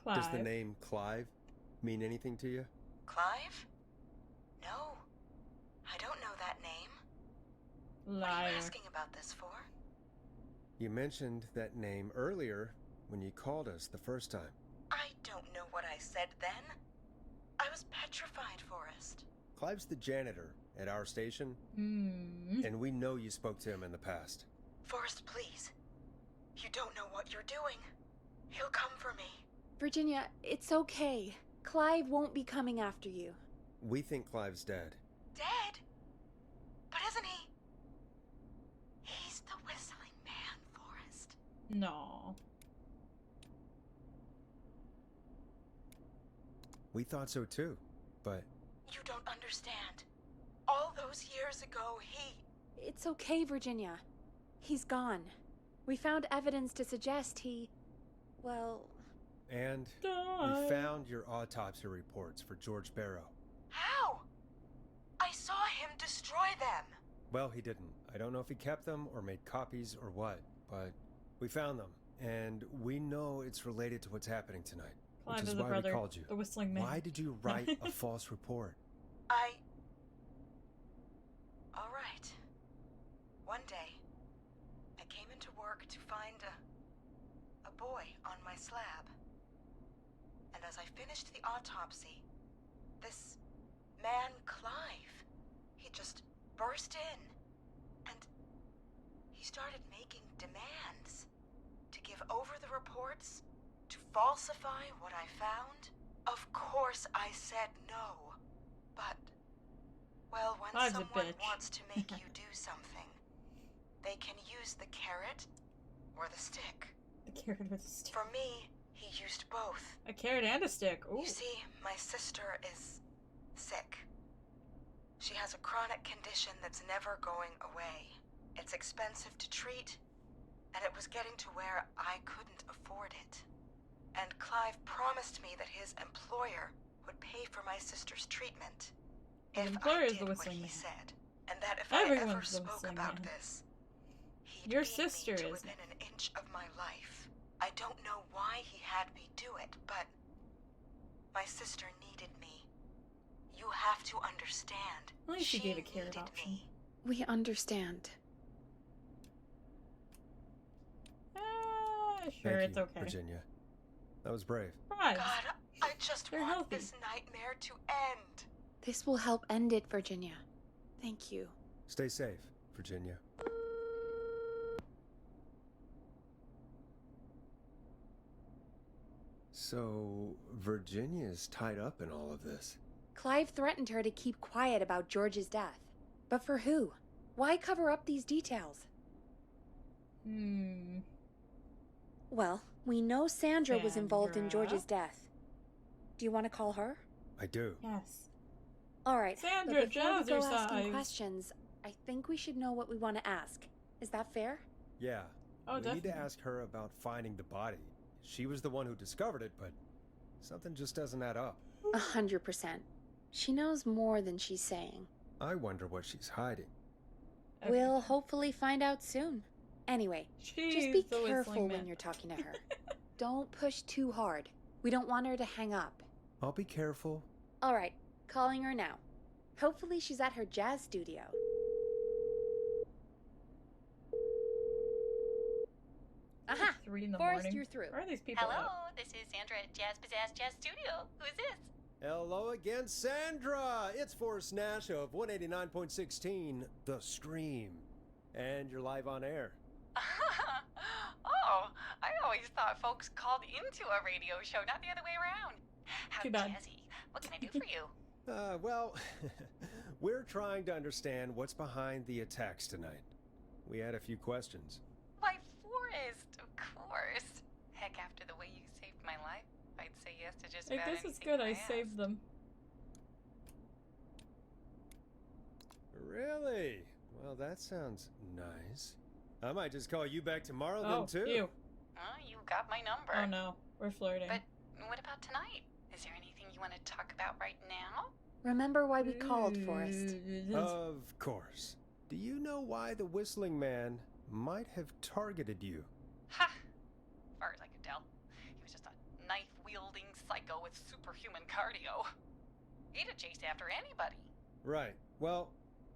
Clive. Does the name Clive mean anything to you? Clive? No. I don't know that name. What are Liar. you asking about this for? You mentioned that name earlier when you called us the first time. I don't know what I said then. I was petrified, Forrest. Clive's the janitor at our station, and we know you spoke to him in the past. Forrest, please. You don't know what you're doing. He'll come for me. Virginia, it's okay. Clive won't be coming after you. We think Clive's dead. Dead? But isn't he? He's the whistling man, Forrest. No. We thought so too, but You don't understand. All those years ago, It's okay, Virginia. He's gone. We found evidence to suggest he... well... and Die. we found your autopsy reports for George Barrow. How? I saw him destroy them. Well, he didn't. I don't know if he kept them or made copies or what, but we found them, and we know it's related to what's happening tonight, Clive which is is the why brother, we called you. the whistling man. Why did you write a false report? All right. One day, I came into work to find a boy on my slab. And as I finished the autopsy, this man, Clive, he just burst in. And he started making demands to give over the reports, to falsify what I found. Of course I said no, but, well, when Clive's a someone bitch. wants to make you do something, they can use the carrot or the stick. The carrot or the stick. For me, he used both. A carrot and a stick. Ooh. You see, my sister is sick. She has a chronic condition that's never going away. It's expensive to treat, and it was getting to where I couldn't afford it. And Clive promised me that his employer would pay for my sister's treatment The if employer I is did the what whistling he man. said, and that if I ever Everyone's the spoke whistling about man. this, he'd Your beat sister me to is. within an inch of my life. I don't know why he had me do it, but my sister needed me. You have to understand. At least she gave a needed carrot option. me. We understand. Sure, Thank it's you, okay. Virginia. That was brave. Surprise. God, I just They're want healthy. this nightmare to end. This will help end it, Virginia. Thank you. Stay safe, Virginia. So, Virginia's tied up in all of this. Clive threatened her to keep quiet about George's death. But for who? Why cover up these details? Well, we know Sandra was involved in Sandra. George's death. Do you want to call her? I do. Yes. All right. Sandra, but before we go jazzercise. asking questions, I think we should know what we want to ask. Is that fair? Yeah. Oh, we need definitely. to ask her about finding the body. She was the one who discovered it, but something just doesn't add up. 100%. She knows more than she's saying. I wonder what she's hiding. We'll hopefully find out soon. Anyway, just She's be the whistling careful man. when you're talking to her. Don't push too hard. We don't want her to hang up. I'll be careful. All right, calling her now. Hopefully she's at her jazz studio. Aha! 3 in the Forrest, morning. you're through. Where are these people Hello, at? this is Sandra at Jazz Pizzazz Jazz Studio. Who is this? Hello again, Sandra! It's Forrest Nash of 189.16, The Stream. And you're live on air. Oh, I always thought folks called into a radio show, not the other way around. How Too bad. jazzy. What can I do for you? Well, we're trying to understand what's behind the attacks tonight. We had a few questions. Why, Forrest, of course. Heck, after the way you saved my life, I'd say yes to just I about guess it's anything good I asked. saved them. Really? Well, that sounds nice. I might just call you back tomorrow Oh, then, too. you. Oh, you got my number. Oh no, we're flirting. But what about tonight? Is there anything you want to talk about right now? Remember why we called, Forrest. Of course. Do you know why the Whistling Man might have targeted you? Ha! As far as I could tell, he was just a knife-wielding psycho with superhuman cardio. He'd have chased after anybody. Right. Well,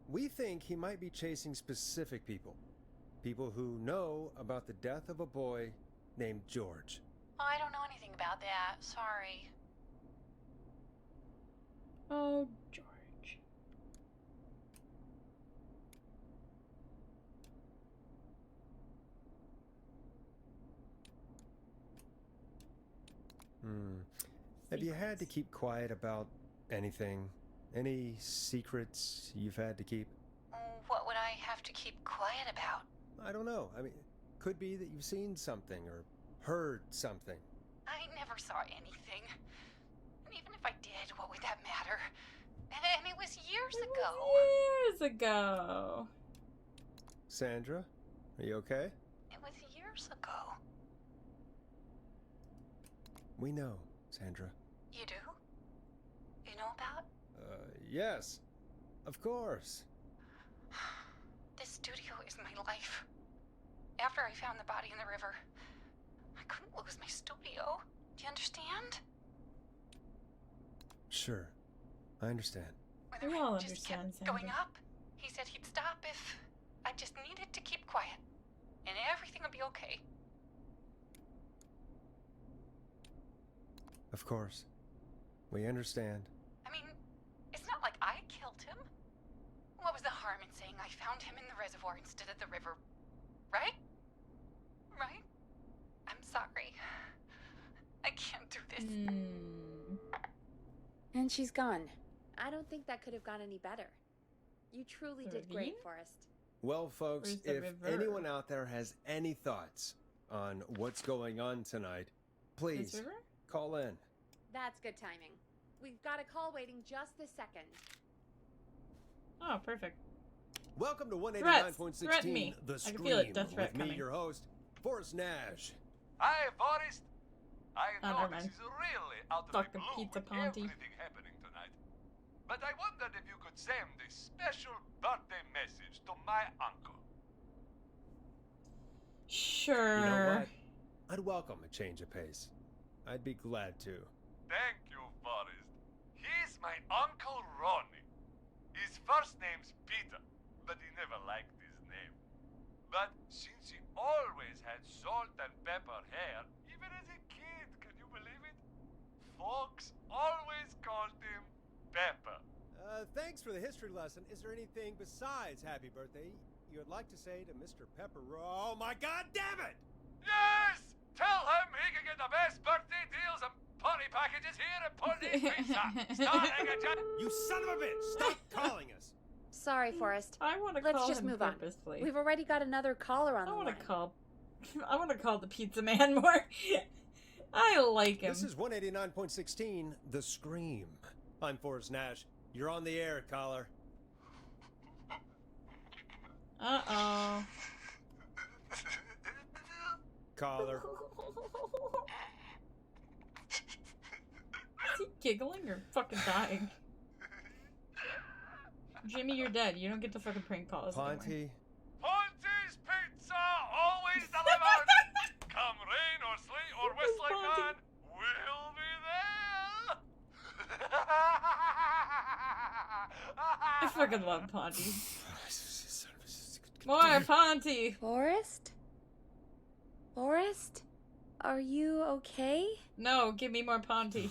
we think he might be chasing specific people. People who know about the death of a boy named George. Oh, I don't know anything about that. Sorry. Oh, George. Have you had to keep quiet about anything? Any secrets you've had to keep? What would I have to keep quiet about? I don't know. I mean, Could be that you've seen something or heard something. I never saw anything. And even if I did, what would that matter? And it was years ago. Years ago. Sandra, are you okay? It was years ago. We know, Sandra. You do? You know that? Yes. Of course. This studio is my life. After I found the body in the river, I couldn't lose my studio. Do you understand? Sure. I understand. When the We all rent just understand, kept going Sandra. up, he said he'd stop if I just needed to keep quiet. And everything would be okay. Of course. We understand. I mean, it's not like I killed him. What was the harm in saying I found him in the reservoir instead of the river? Right? Right? I'm sorry. I can't do this. And she's gone. I don't think that could have gone any better. You truly The did great, ravine? Forrest. Well, folks, Where's the if river? anyone out there has any thoughts on what's going on tonight, This please river? call in. That's good timing. We've got a call waiting just this second. Oh, perfect. Welcome to Threaten me. 189.16 The I Scream. can feel it, death threat with me, coming. your host, Forrest Nash. Hi, Forrest. I Oh, know never this mind. is really out of Fucking the blue pizza with Ponty. everything happening tonight. But I wondered if you could send a special birthday message to my uncle. Sure. You know what? I'd welcome a change of pace. I'd be glad to. Thank you, Forrest. He's my Uncle Ronnie. His first name's Peter, but he never liked his name. But since he always had salt and pepper hair, even as a kid, can you believe it? Folks always called him Pepper. Thanks for the history lesson. Is there anything besides happy birthday you would like to say to Mr. Pepper? Oh my god damn it! Yes! Tell him he can get the best birthday deals and party packages here at Ponty's Pizza. Starting at You son of a bitch! Stop calling us! Sorry, Forrest. I want to Let's call just him move on. purposefully. We've already got another caller on I the want line. to call. I want to call the pizza man more. I like him. This is 189.16 The Scream. I'm Forrest Nash. You're on the air, caller. Uh-oh. Caller. Is he giggling or fucking dying? Jimmy, you're dead. You don't get to fucking prank call us anymore. Ponty. Ponty's Pizza always delivered. Come rain or sleet or whistling Ponty? man, we'll be there. I fucking love Ponty. More Ponty! Forrest? Forrest? Are you okay? No, give me more Ponty.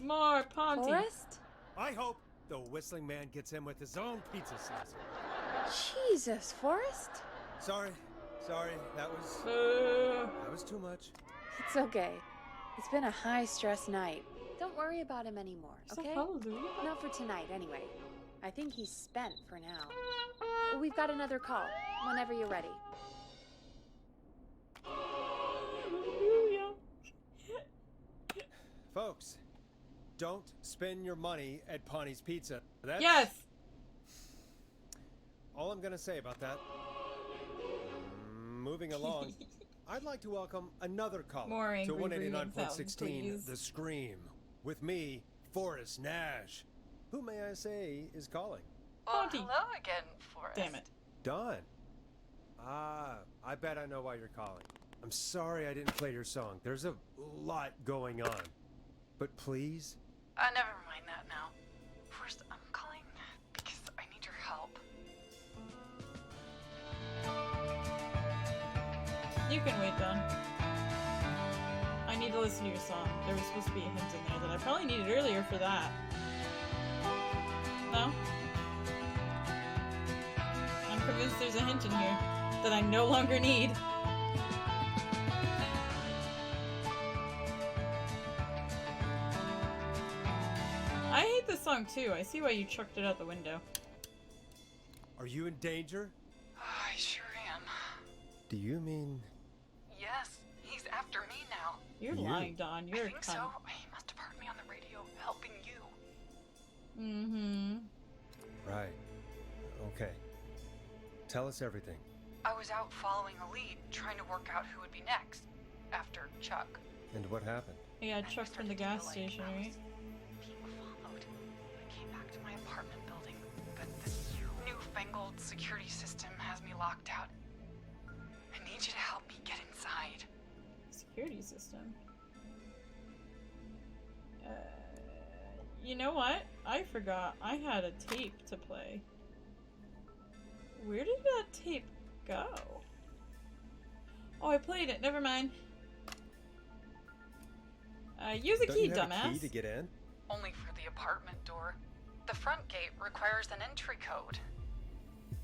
More Ponty. Forrest? I hope the Whistling Man gets in with his own pizza slicer. Jesus, Forrest? Sorry, that Boo. was too much. It's okay. It's been a high-stress night. Don't worry about him anymore, okay? Hallelujah. Not for tonight, anyway. I think he's spent for now. We've got another call. Whenever you're ready. Hallelujah. Folks, don't spend your money at Ponty's Pizza. That's Yes! all I'm gonna say about that. Moving along, I'd like to welcome another caller More to angry breathing 189.16 sounds, please. The Scream. With me, Forrest Nash. Who may I say is calling? Well, Ponty. hello again, Forrest. Damn it. Don. Ah, I bet I know why you're calling. I'm sorry I didn't play your song. There's a lot going on. But please, Never mind that now. First, I'm calling because I need your help. You can wait, Don. I need to listen to your song. There was supposed to be a hint in there that I probably needed earlier for that. No? I'm convinced there's a hint in here that I no longer need. I hate this song too. I see why you chucked it out the window. are you in danger? I sure Do you mean... Yes, he's after me now. You're You? lying, Dawn. You're I a think cunt. so. He must have heard me on the radio helping you. Mm-hmm. Right. Okay. Tell us everything. I was out following a lead, trying to work out who would be next, after Chuck. And what happened? Yeah, And Chuck I from the started to gas feel station, I right? was being followed. I came back to my apartment building, but this newfangled security system has me locked out. I need you to help me get inside. Security system. You know what? I forgot. I had a tape to play. Where did that tape go? Oh, I played it. Never mind. Use a Don't key, you have dumbass. a key to get in? Only for the apartment door. The front gate requires an entry code.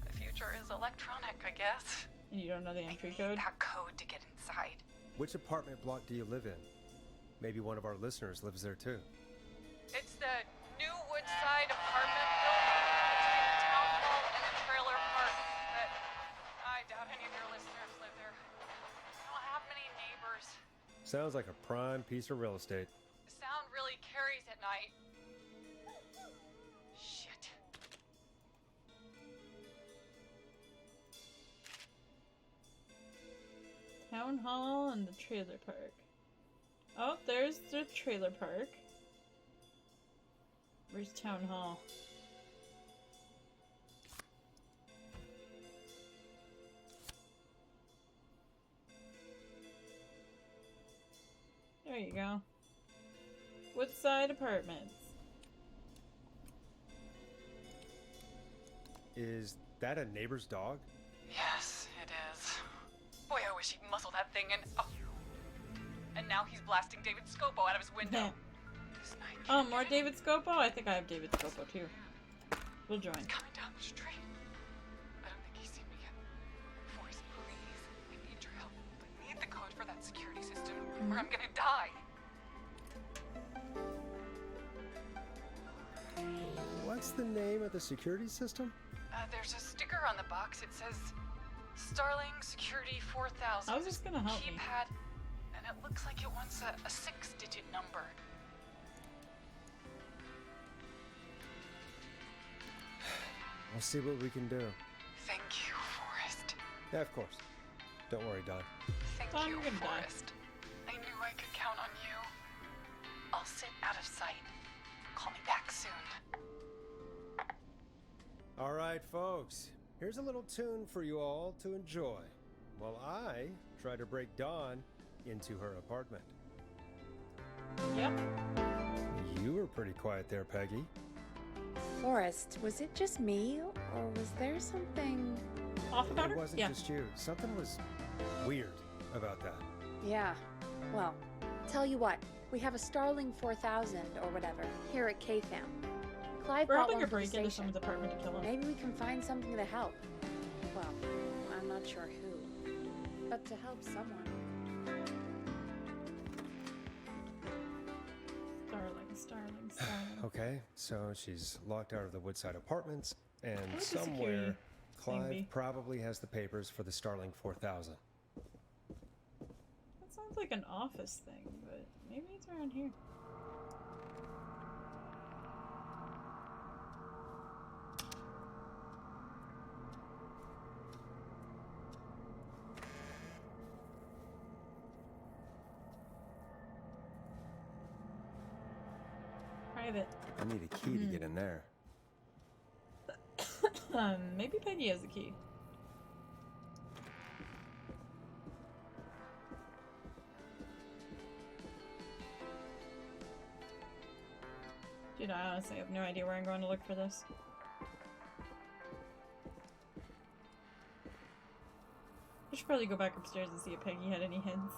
The future is electronic, I guess. And you don't know the entry I need code? that code to get inside. Which apartment block do you live in? Maybe one of our listeners lives there too. It's the new Woodside apartment building between the town hall and the trailer park. But I doubt any of your listeners live there. I don't have many neighbors. Sounds like a prime piece of real estate. The sound really carries at night. Shit. Town hall and the trailer park. Oh, there's the trailer park. Where's town hall? There you go. Woodside Apartments. Is that a neighbor's dog? Yes, it is. Boy, I wish he'd muzzle that thing and... Oh. And now he's blasting David Scopo out of his window. This night Oh, more David Scopo? I think I have David Scopo too. We'll join. He's coming down the street. I don't think he's seen me yet. Forrest, please. I need your help. I need the code for that security system, or I'm gonna die. What's the name of the security system? There's a sticker on the box. It says Starling Security 4000. I was just gonna help me. Keypad, and it looks like it wants a 6-digit number. We'll see what we can do. Thank you, Forrest. Yeah, of course. Don't worry, Don. Thank Don, you, you're gonna die. Forrest. I knew I could count on you. I'll sit out of sight. Call me back soon. All right, folks. Here's a little tune for you all to enjoy while I try to break Dawn into her apartment. Yep. You were pretty quiet there, Peggy. Forrest, was it just me, or was there something... Off about It her? wasn't Yeah. just you. Something was weird about that. Yeah, well, tell you what, we have a Starling 4000 or whatever here at KFAM. Clive We're bought helping one her for the break into station. someone's apartment to kill him. Maybe we can find something to help. Well, I'm not sure who, but to help someone. Starling. Okay, so she's locked out of the Woodside Apartments, and Where's the somewhere security Clive thing be? probably has the papers for the Starling 4000. That sounds like an office thing, but maybe it's around here. Private. I need a key to get in there. Maybe Peggy has the key. Dude, I honestly have no idea where I'm going to look for this. I should probably go back upstairs and see if Peggy had any hints.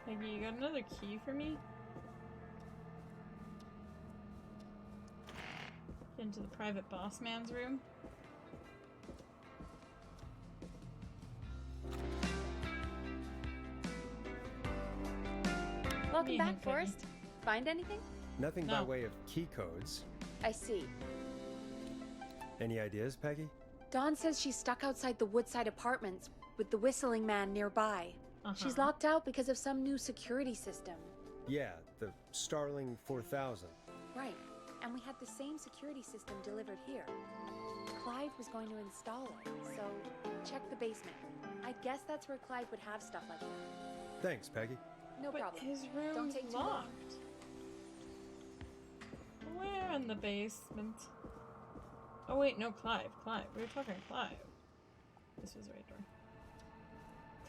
Peggy, you got another key for me? Get into the private boss man's room. Welcome me a back, hint, Peggy. Forrest. Find anything? Nothing by No. way of key codes. I see. Any ideas, Peggy? Dawn says she's stuck outside the Woodside Apartments with the whistling man nearby. She's locked out because of some new security system. Yeah, the Starling 4000. Right. And we had the same security system delivered here. Clive was going to install it, so check the basement. I guess that's where Clive would have stuff like that. Thanks, Peggy. No But problem. his Don't room's take too long. locked. Where in the basement? Oh wait, no, Clive. Clive. We were talking Clive. This was the right door.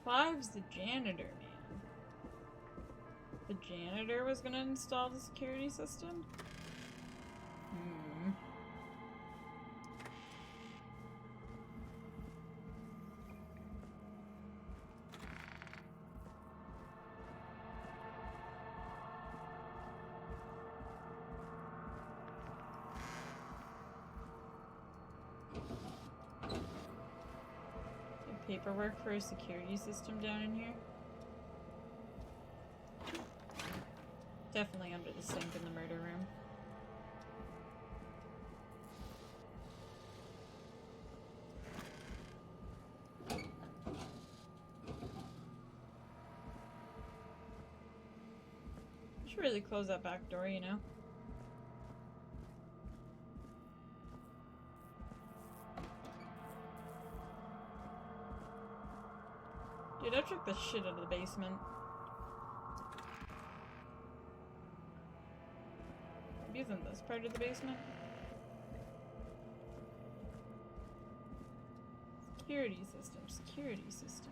Clive's the janitor, man. The janitor was gonna install the security system? Hmm. Paperwork for a security system down in here? Definitely under the sink in the murder room. I should really close that back door, you know? Dude, I took the shit out of the basement. I'm using this part of the basement. Security system, security system.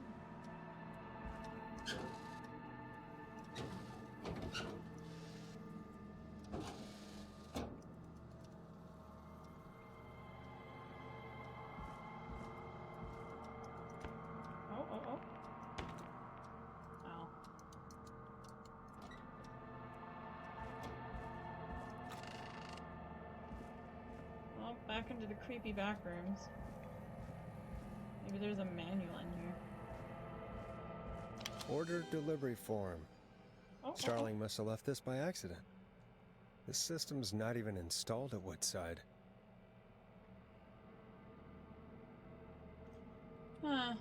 Oh. Ow. Well, back into the creepy back rooms. Maybe there's a manual in here. Order delivery form. Oh. Starling must have left this by accident. This system's not even installed at Woodside. Huh.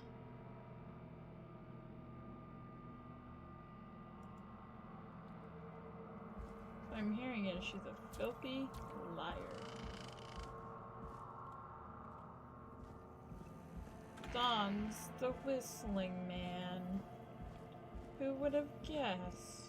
What I'm hearing is she's a filthy liar. Don's the whistling man. Who would have guessed?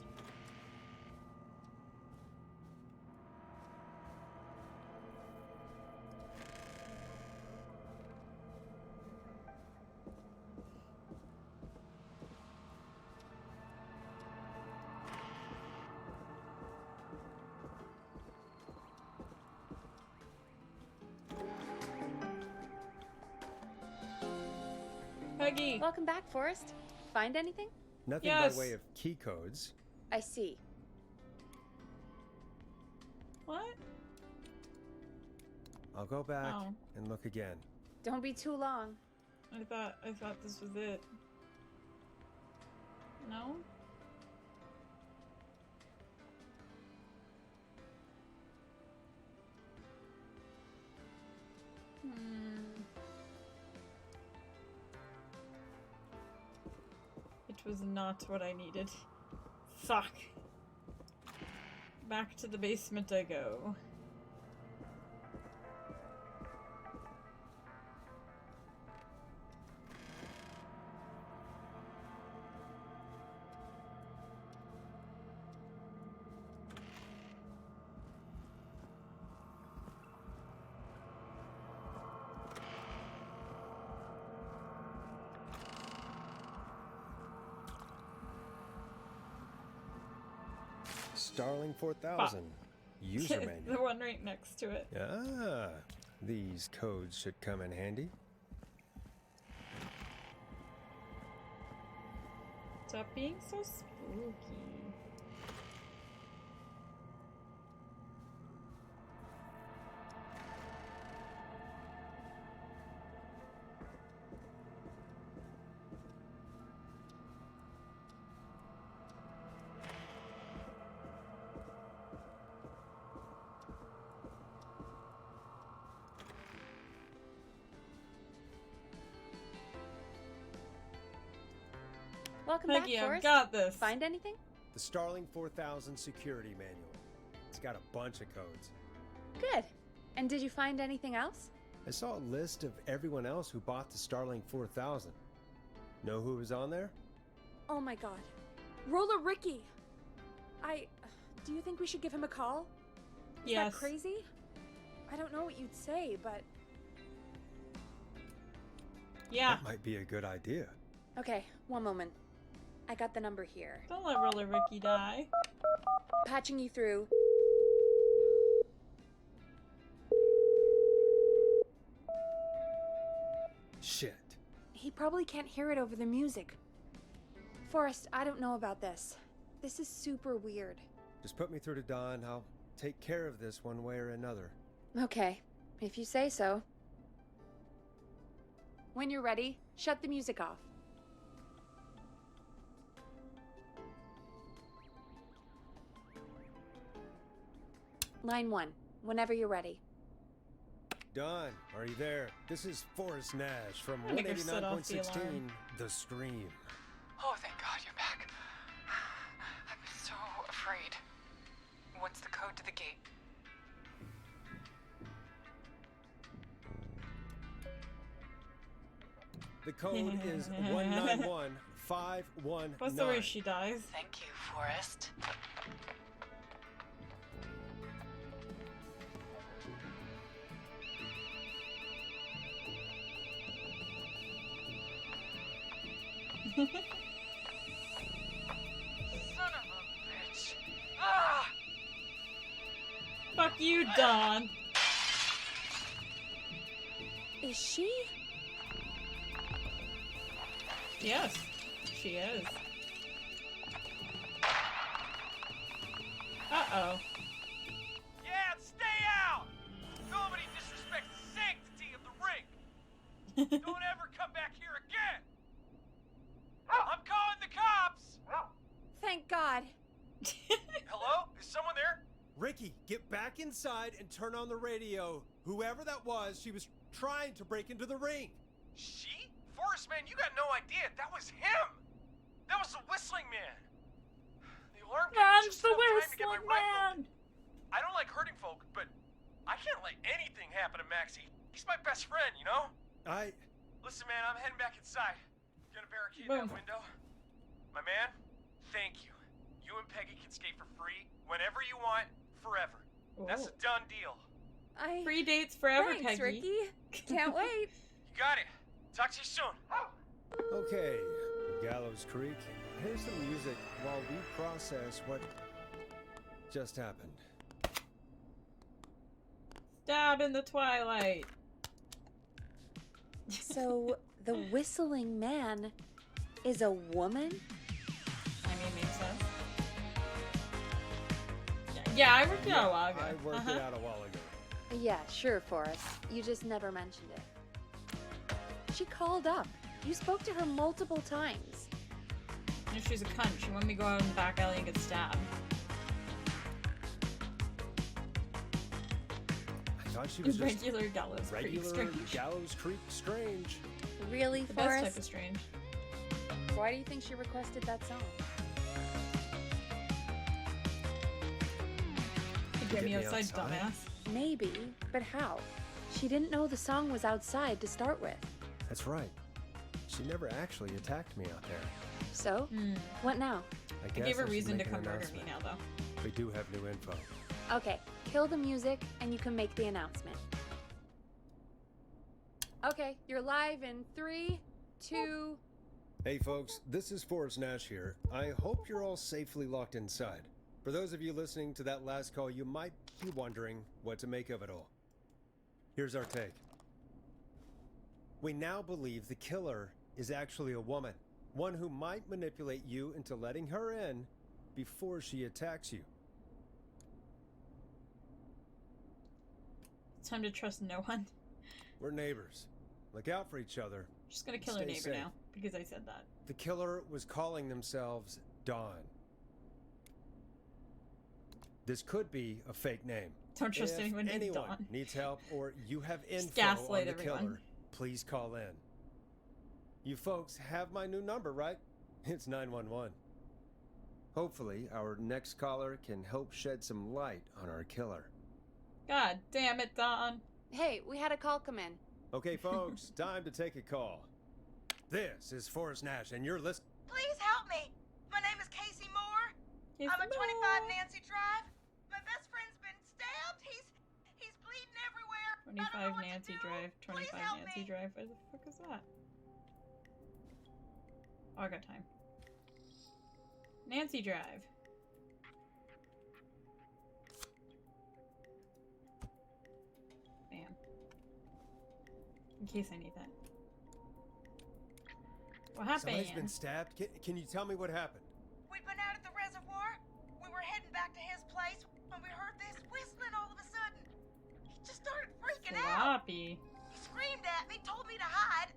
Peggy! Welcome back, Forrest. Find anything? Nothing Yes. by way of key codes. I see. What? I'll go back Oh. and look again. Don't be too long. I thought this was it. No? It was not what I needed. Fuck. Back to the basement I go. Starling 4000. User the manual. one right next to it. Ah, these codes should come in handy. Stop being so spooky. Welcome Peggy, back, I've Forrest. got this. Find anything? The Starling 4000 security manual. It's got a bunch of codes. Good. And did you find anything else? I saw a list of everyone else who bought the Starling 4000. Know who was on there? Oh my god. Roller Ricky! Do you think we should give him a call? Is Yes. that crazy? I don't know what you'd say, but... Yeah. That might be a good idea. Okay, one moment. I got the number here. Don't let Roller Ricky die. Patching you through. Shit. He probably can't hear it over the music. Forrest, I don't know about this. This is super weird. Just put me through to Don. I'll take care of this one way or another. Okay, if you say so. When you're ready, shut the music off. Line 1, whenever you're ready. Don, are you there? This is Forrest Nash from I think I've set off the 189.16 alarm. The Scream. Oh, thank God you're back. I'm so afraid. What's the code to the gate? The code is 191519. What's the way she dies? Thank you, Forrest. Son of a bitch. Ah! Fuck you, Dawn. Is she? Yes, she is. Uh-oh. Yeah, stay out! Nobody disrespects the sanctity of the ring! Don't ever come back here again! I'm calling the cops! Thank God. Hello? Is someone there? Ricky, get back inside and turn on the radio. Whoever that was, she was trying to break into the ring. She? Forrest, man, you got no idea. That was him! That was the whistling man! The alarm gave me Man's just the enough time to get my whistling rifle. man! I don't like hurting folk, but I can't let anything happen to Maxie. He's my best friend, you know? Listen, man, I'm heading back inside. Gonna barricade that Boom. window. My man, thank you. You and Peggy can skate for free whenever you want, forever. That's a Whoa. done deal. Free dates forever, Thanks, Peggy. Ricky. Can't wait. You got it. Talk to you soon. Okay, Gallows Creek. Here's some music while we process what just happened. Stab in the twilight. So, the whistling man is a woman? I mean, makes sense. Yeah, I worked it out a while ago. I worked it out a while ago. Yeah, sure, Forrest. You just never mentioned it. She called up. You spoke to her multiple times. You know, she's a cunt. She wanted me to go out in the back alley and get stabbed. I thought she was just Regular Gallows Creek regular strange. Gallows Creek strange. Really, The best Forrest? type of strange. Why do you think she requested that song? To get me outside, dumbass. Maybe, but how? She didn't know the song was outside to start with. That's right. She never actually attacked me out there. So, what now? I I guess gave her should reason to make an come murder me announcement. now, though. We do have new info. Okay, kill the music and you can make the announcement. Okay, you're live in 3, 2... Hey folks, this is Forrest Nash here. I hope you're all safely locked inside. For those of you listening to that last call, you might be wondering what to make of it all. Here's our take. We now believe the killer is actually a woman. One who might manipulate you into letting her in before she attacks you. Time to trust no one. We're neighbors. Look out for each other. Just gonna kill her Stay neighbor safe. now because I said that. The killer was calling themselves Dawn. This could be a fake name. Don't trust If anyone named anyone Dawn. needs help or you have info on gaslight the everyone. killer, please call in. You folks have my new number, right? It's 911. Hopefully, our next caller can help shed some light on our killer. God damn it, Don. Hey, we had a call come in. Okay, folks, time to take a call. This is Forrest Nash, and you're listening. Please help me. My name is Casey Moore. Casey I'm at 25 Moore. Nancy Drive. My best friend's been stabbed. He's bleeding everywhere. I don't know 25 what Nancy to do. Drive. Please 25 help Nancy me. Drive. Where the fuck is that? Oh, I got time. Nancy Drive. Bam. In case I need that. What happened? Somebody's been stabbed. Can you tell me what happened? We'd been out at the reservoir. We were heading back to his place when we heard this whistling all of a sudden. He just started freaking out. Sloppy. He screamed at me, told me to hide.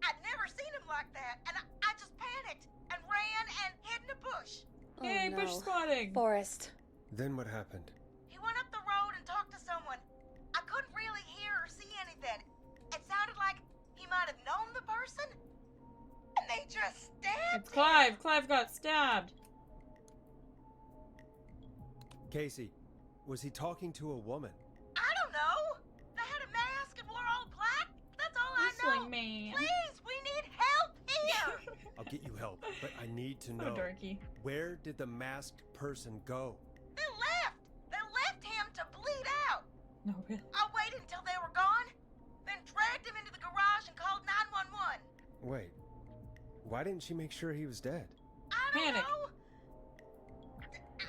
I'd never seen him like that, and I just panicked and ran and hid in a bush. Yay, no. bush squatting. Forrest. Then what happened? He went up the road and talked to someone. I couldn't really hear or see anything. It sounded like he might have known the person, and they just stabbed It's Clive. him. Clive got stabbed. Casey, was he talking to a woman? I don't know. They had a mask and wore all black. That's all I know. Whistling man. Please, we need help here. I'll get you help, but I need to So know. dorky. Where did the masked person go? They left. They left him to bleed out. No, really. I waited until they were gone, then dragged him into the garage and called 911. Wait, why didn't she make sure he was dead? I don't Panic. know.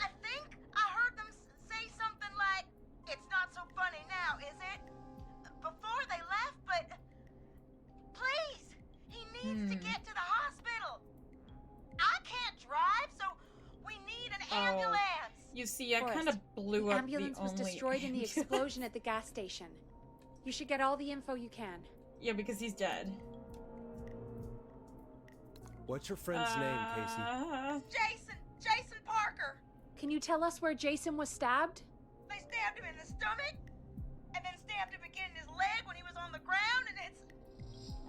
I think I heard them say something like, "It's not so funny now, is it?" Before they left, but please, he needs to get to the hospital. I can't drive, so we need an ambulance. You see, I Forrest, kind of blew The up ambulance the was only destroyed in the ambulance. explosion at the gas station. You should get all the info you can. Yeah, because he's dead. What's your friend's name, Casey? Jason Parker. Can you tell us where Jason was stabbed? They stabbed him in the stomach, and then stabbed him again in his leg when he was on the ground, and it's...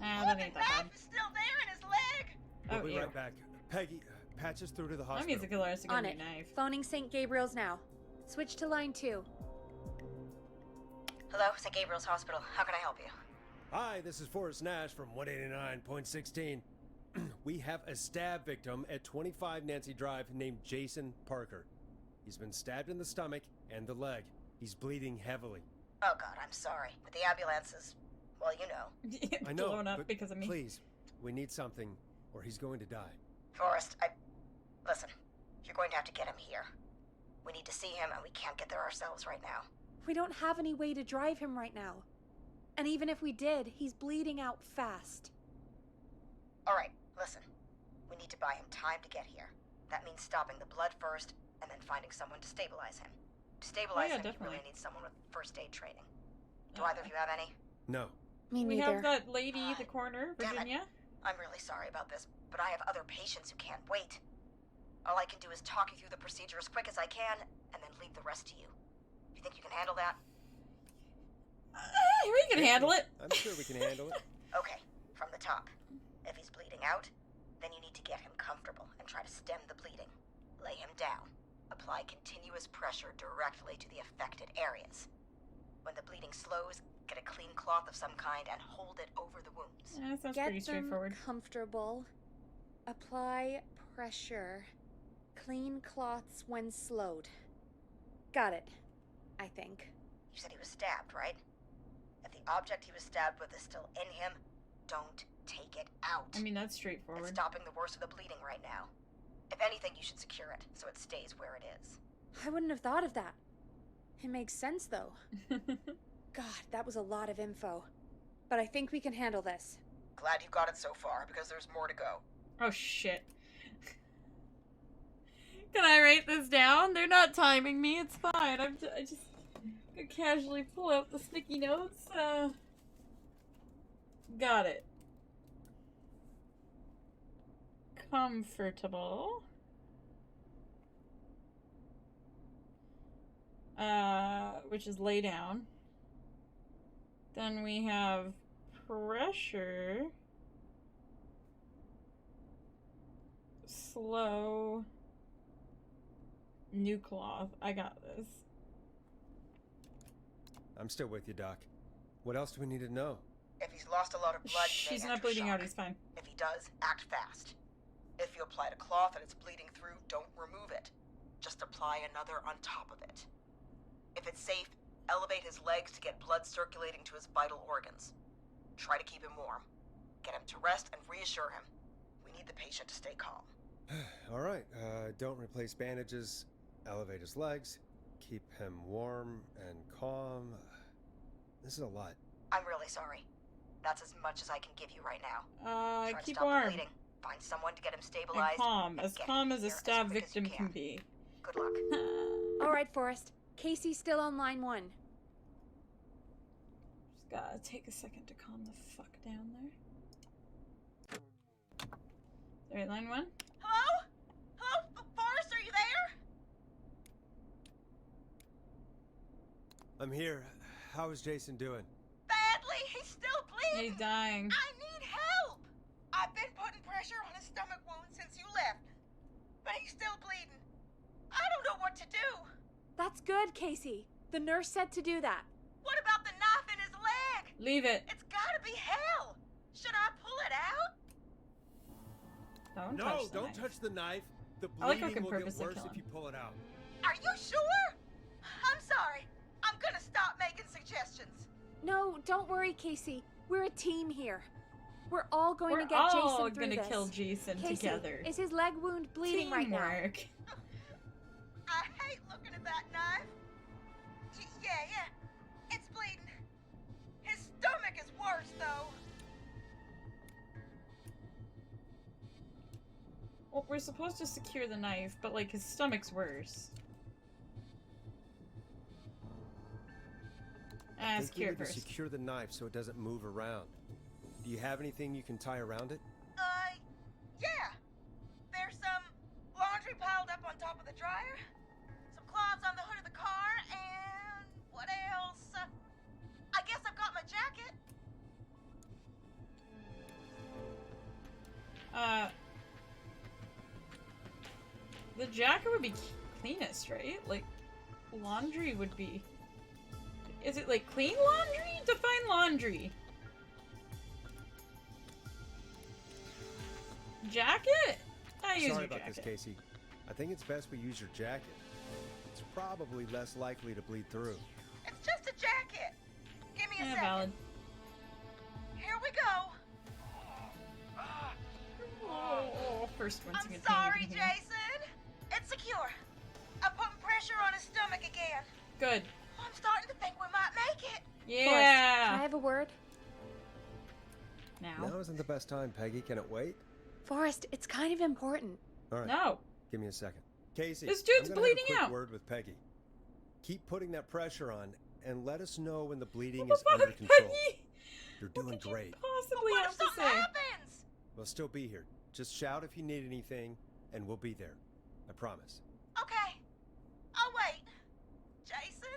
That the ain't that knife bad. is still there in his leg. We'll Oh, be ew. right back. Peggy, patch us through to the My hospital. music killer has to get On a it. new knife. Phoning St. Gabriel's now. Switch to line 2. Hello, St. Gabriel's Hospital. How can I help you? Hi, this is Forrest Nash from 189.16. We have a stab victim at 25 Nancy Drive named Jason Parker. He's been stabbed in the stomach and the leg. He's bleeding heavily. Oh, God, I'm sorry. But the ambulance is... well, you know. I know, Blown up but because of me. please, we need something or he's going to die. Forrest, listen, you're going to have to get him here. We need to see him, and we can't get there ourselves right now. We don't have any way to drive him right now. And even if we did, he's bleeding out fast. All right, listen. We need to buy him time to get here. That means stopping the blood first, and then finding someone to stabilize him. To stabilize him, definitely. you really need someone with first aid training. Do either of you have any? No. Me We neither. have that lady, the coroner, Damn it. Virginia. I'm really sorry about this, but I have other patients who can't wait. All I can do is talk you through the procedure as quick as I can, and then leave the rest to you. You think you can handle that? We can handle it. I'm sure we can handle it. Okay, from the top. If he's bleeding out, then you need to get him comfortable and try to stem the bleeding. Lay him down. Apply continuous pressure directly to the affected areas. When the bleeding slows, get a clean cloth of some kind and hold it over the wounds. Yeah, that sounds Get pretty them straightforward. comfortable. Apply pressure. Clean cloths when slowed. Got it. I think. You said he was stabbed, right? If the object he was stabbed with is still in him, don't take it out. I mean, that's It's straightforward. stopping the worst of the bleeding right now. If anything, you should secure it so it stays where it is. I wouldn't have thought of that. It makes sense, though. God, that was a lot of info. But I think we can handle this. Glad you got it so far, because there's more to go. Oh, shit. Can I write this down? They're not timing me. It's fine. I just could casually pull out the sticky notes. Got it. Comfortable. Which is lay down. Then we have pressure. slow. New cloth. I got this. I'm still with you, Doc. What else do we need to know? If he's lost a lot of blood, he may She's not enter bleeding out. shock. He's fine. If he does, act fast. If you applied a cloth and it's bleeding through, don't remove it. Just apply another on top of it. If it's safe, elevate his legs to get blood circulating to his vital organs. Try to keep him warm. Get him to rest and reassure him. We need the patient to stay calm. All right, don't replace bandages, elevate his legs, keep him warm and calm. This is a lot. I'm really sorry. That's as much as I can give you right now. Try to Keep stop the warm. bleeding. Find someone to get him And stabilized. calm. and As get calm him as a here stab quick as you victim can be. Good luck. All right, Forrest. Casey's still on line 1. Just gotta take a second to calm the fuck down there. Alright, line 1. Hello? Hello? Forrest, are you there? I'm here. How is Jason doing? Badly. He's still bleeding. He's dying. I need help. I've been putting pressure on his stomach wound since you left. But he's still bleeding. I don't know what to do. That's good, Casey. The nurse said to do that. What about the knife in his leg? Leave it. It's gotta be hell. Should I pull it out? Don't No, touch the don't knife. touch the knife. The I like how bleeding will get purposely worse kill if him. you pull it out. Are you sure? I'm sorry. I'm gonna stop making suggestions. No, don't worry, Casey. We're a team here. We're all going We're to get all Jason through gonna this. kill Jason Casey, together. is his leg wound bleeding right now? Teamwork. I hate looking at that knife. Yeah. It's bleeding. His stomach is worse, though. Well, we're supposed to secure the knife, but like his stomach's worse. I think we Secure need to first. secure the knife so it doesn't move around. Do you have anything you can tie around it? Yeah. There's some laundry piled up on top of the dryer, some cloths on the hood of the car, and what else? I guess I've got my jacket. The jacket would be cleanest, right? Like, laundry would be... Is it like clean laundry? Define laundry. Jacket? I use Sorry your about jacket. this, Casey. I think it's best we use your jacket. It's probably less likely to bleed through. It's just a jacket. Give me a Yeah, second. valid. Here we go. Oh, first one's I'm gonna sorry, pain here. Jason. It's secure. I'm putting pressure on his stomach again. Good. I'm starting to think we might make it. Forrest, can I Yeah. have a word? Now. Now isn't the best time, Peggy. Can it wait? Forrest, it's kind of important. All right. No. Give me a second. Casey, This dude's I'm gonna have bleeding a quick out. word with Peggy. Keep putting that pressure on and let us know when the bleeding What is the under fuck, control. Peggy? You're What doing could great. you possibly What have if to something say? happens? We'll still be here. Just shout if you need anything, and we'll be there. I promise. Okay. I'll wait. Jason,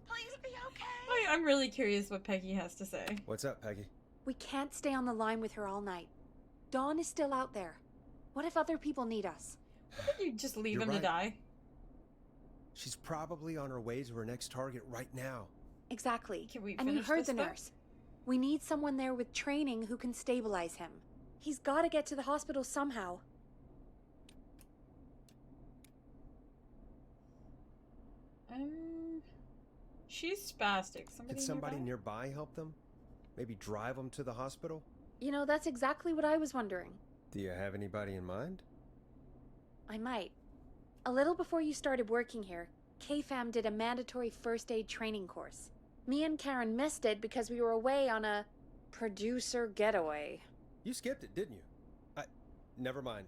please be okay. I'm really curious what Peggy has to say. What's up, Peggy? We can't stay on the line with her all night. Dawn is still out there. What if other people need us? What if you just leave You're him to right. die? She's probably on her way to her next target right now. Exactly. Can we and we finish heard this, the though? nurse. We need someone there with training who can stabilize him. He's got to get to the hospital somehow. She's spastic. Could somebody nearby help them? Maybe drive them to the hospital? You know, that's exactly what I was wondering. Do you have anybody in mind? I might. A little before you started working here, KFAM did a mandatory first aid training course. Me and Karen missed it because we were away on a producer getaway. You skipped it, didn't you? Never mind.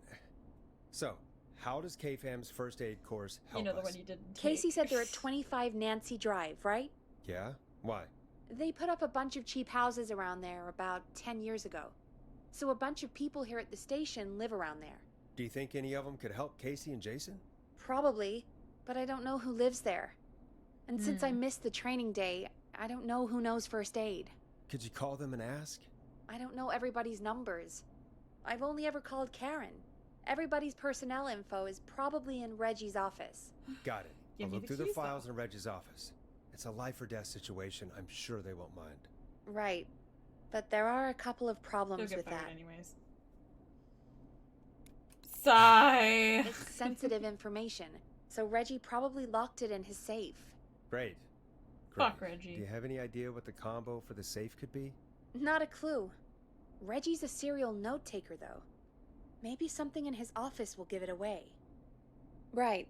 So, how does KFAM's first aid course help You know the us? one you didn't Casey take. said they're at 25 Nancy Drive, right? Yeah? Why? They put up a bunch of cheap houses around there about 10 years ago. So a bunch of people here at the station live around there. Do you think any of them could help Casey and Jason? Probably, but I don't know who lives there. And since I missed the training day, I don't know who knows first aid. Could you call them and ask? I don't know everybody's numbers. I've only ever called Karen. Everybody's personnel info is probably in Reggie's office. Got it. Give I'll me look the through the keys, files though. in Reggie's office. It's a life or death situation. I'm sure they won't mind. Right. But there are a couple of He'll problems get with fired that. anyways. Sigh. It's sensitive information, so Reggie probably locked it in his safe. Great. Fuck Great. Reggie. Do you have any idea what the combo for the safe could be? Not a clue. Reggie's a serial note taker, though. Maybe something in his office will give it away. Right.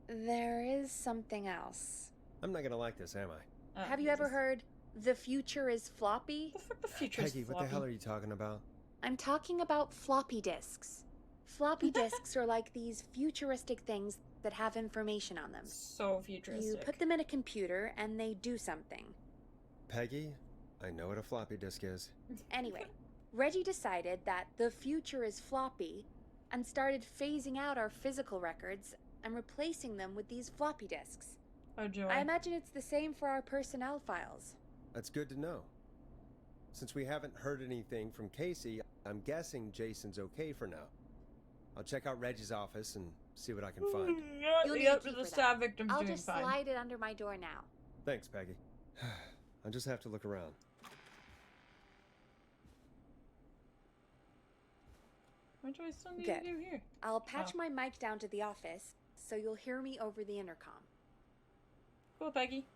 There is something else. I'm not gonna like this, am I? Oh, Have you ever Jesus. heard, the future is floppy? The fuck the future Peggy, is what the hell are you talking about? I'm talking about floppy disks. Floppy disks are like these futuristic things that have information on them. So futuristic. You put them in a computer and they do something. Peggy, I know what a floppy disk is. Anyway, Reggie decided that the future is floppy and started phasing out our physical records and replacing them with these floppy disks. Oh, joy. I imagine it's the same for our personnel files. That's good to know. Since we haven't heard anything from Casey, I'm guessing Jason's okay for now. I'll check out Reggie's office and see what I can find. You'll need Yep, a key the for stab that. victim's I'll doing just fine. slide it under my door now. Thanks, Peggy. I'll just have to look around. What do I still need Good. to do here? I'll patch Oh. my mic down to the office, so you'll hear me over the intercom. Cool, Peggy.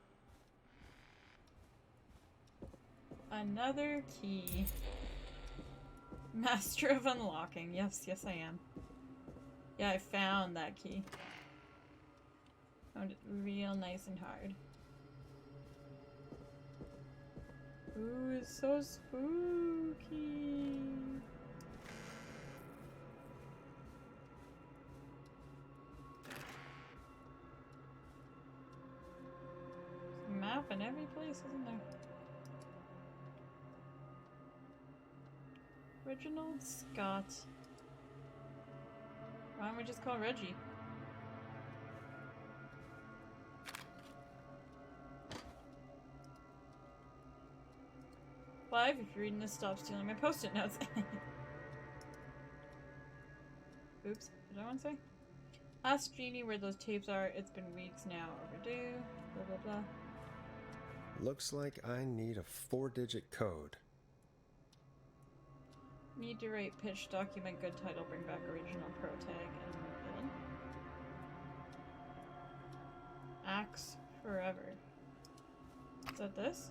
Another key. Master of unlocking. Yes, yes I am. Yeah, I found that key. Found it real nice and hard. Ooh, it's so spooky. There's a map in every place, isn't there? Reginald Scott. Why don't we just call Reggie? Clive, if you're reading this, stop stealing my post-it notes. Oops, what did I want to say? Ask Jeannie where those tapes are. It's been weeks now. Overdue. Blah, blah, blah. Looks like I need a 4-digit code. Need to write pitch, document, good title, bring back original pro tag, and villain. Axe forever. Is that this?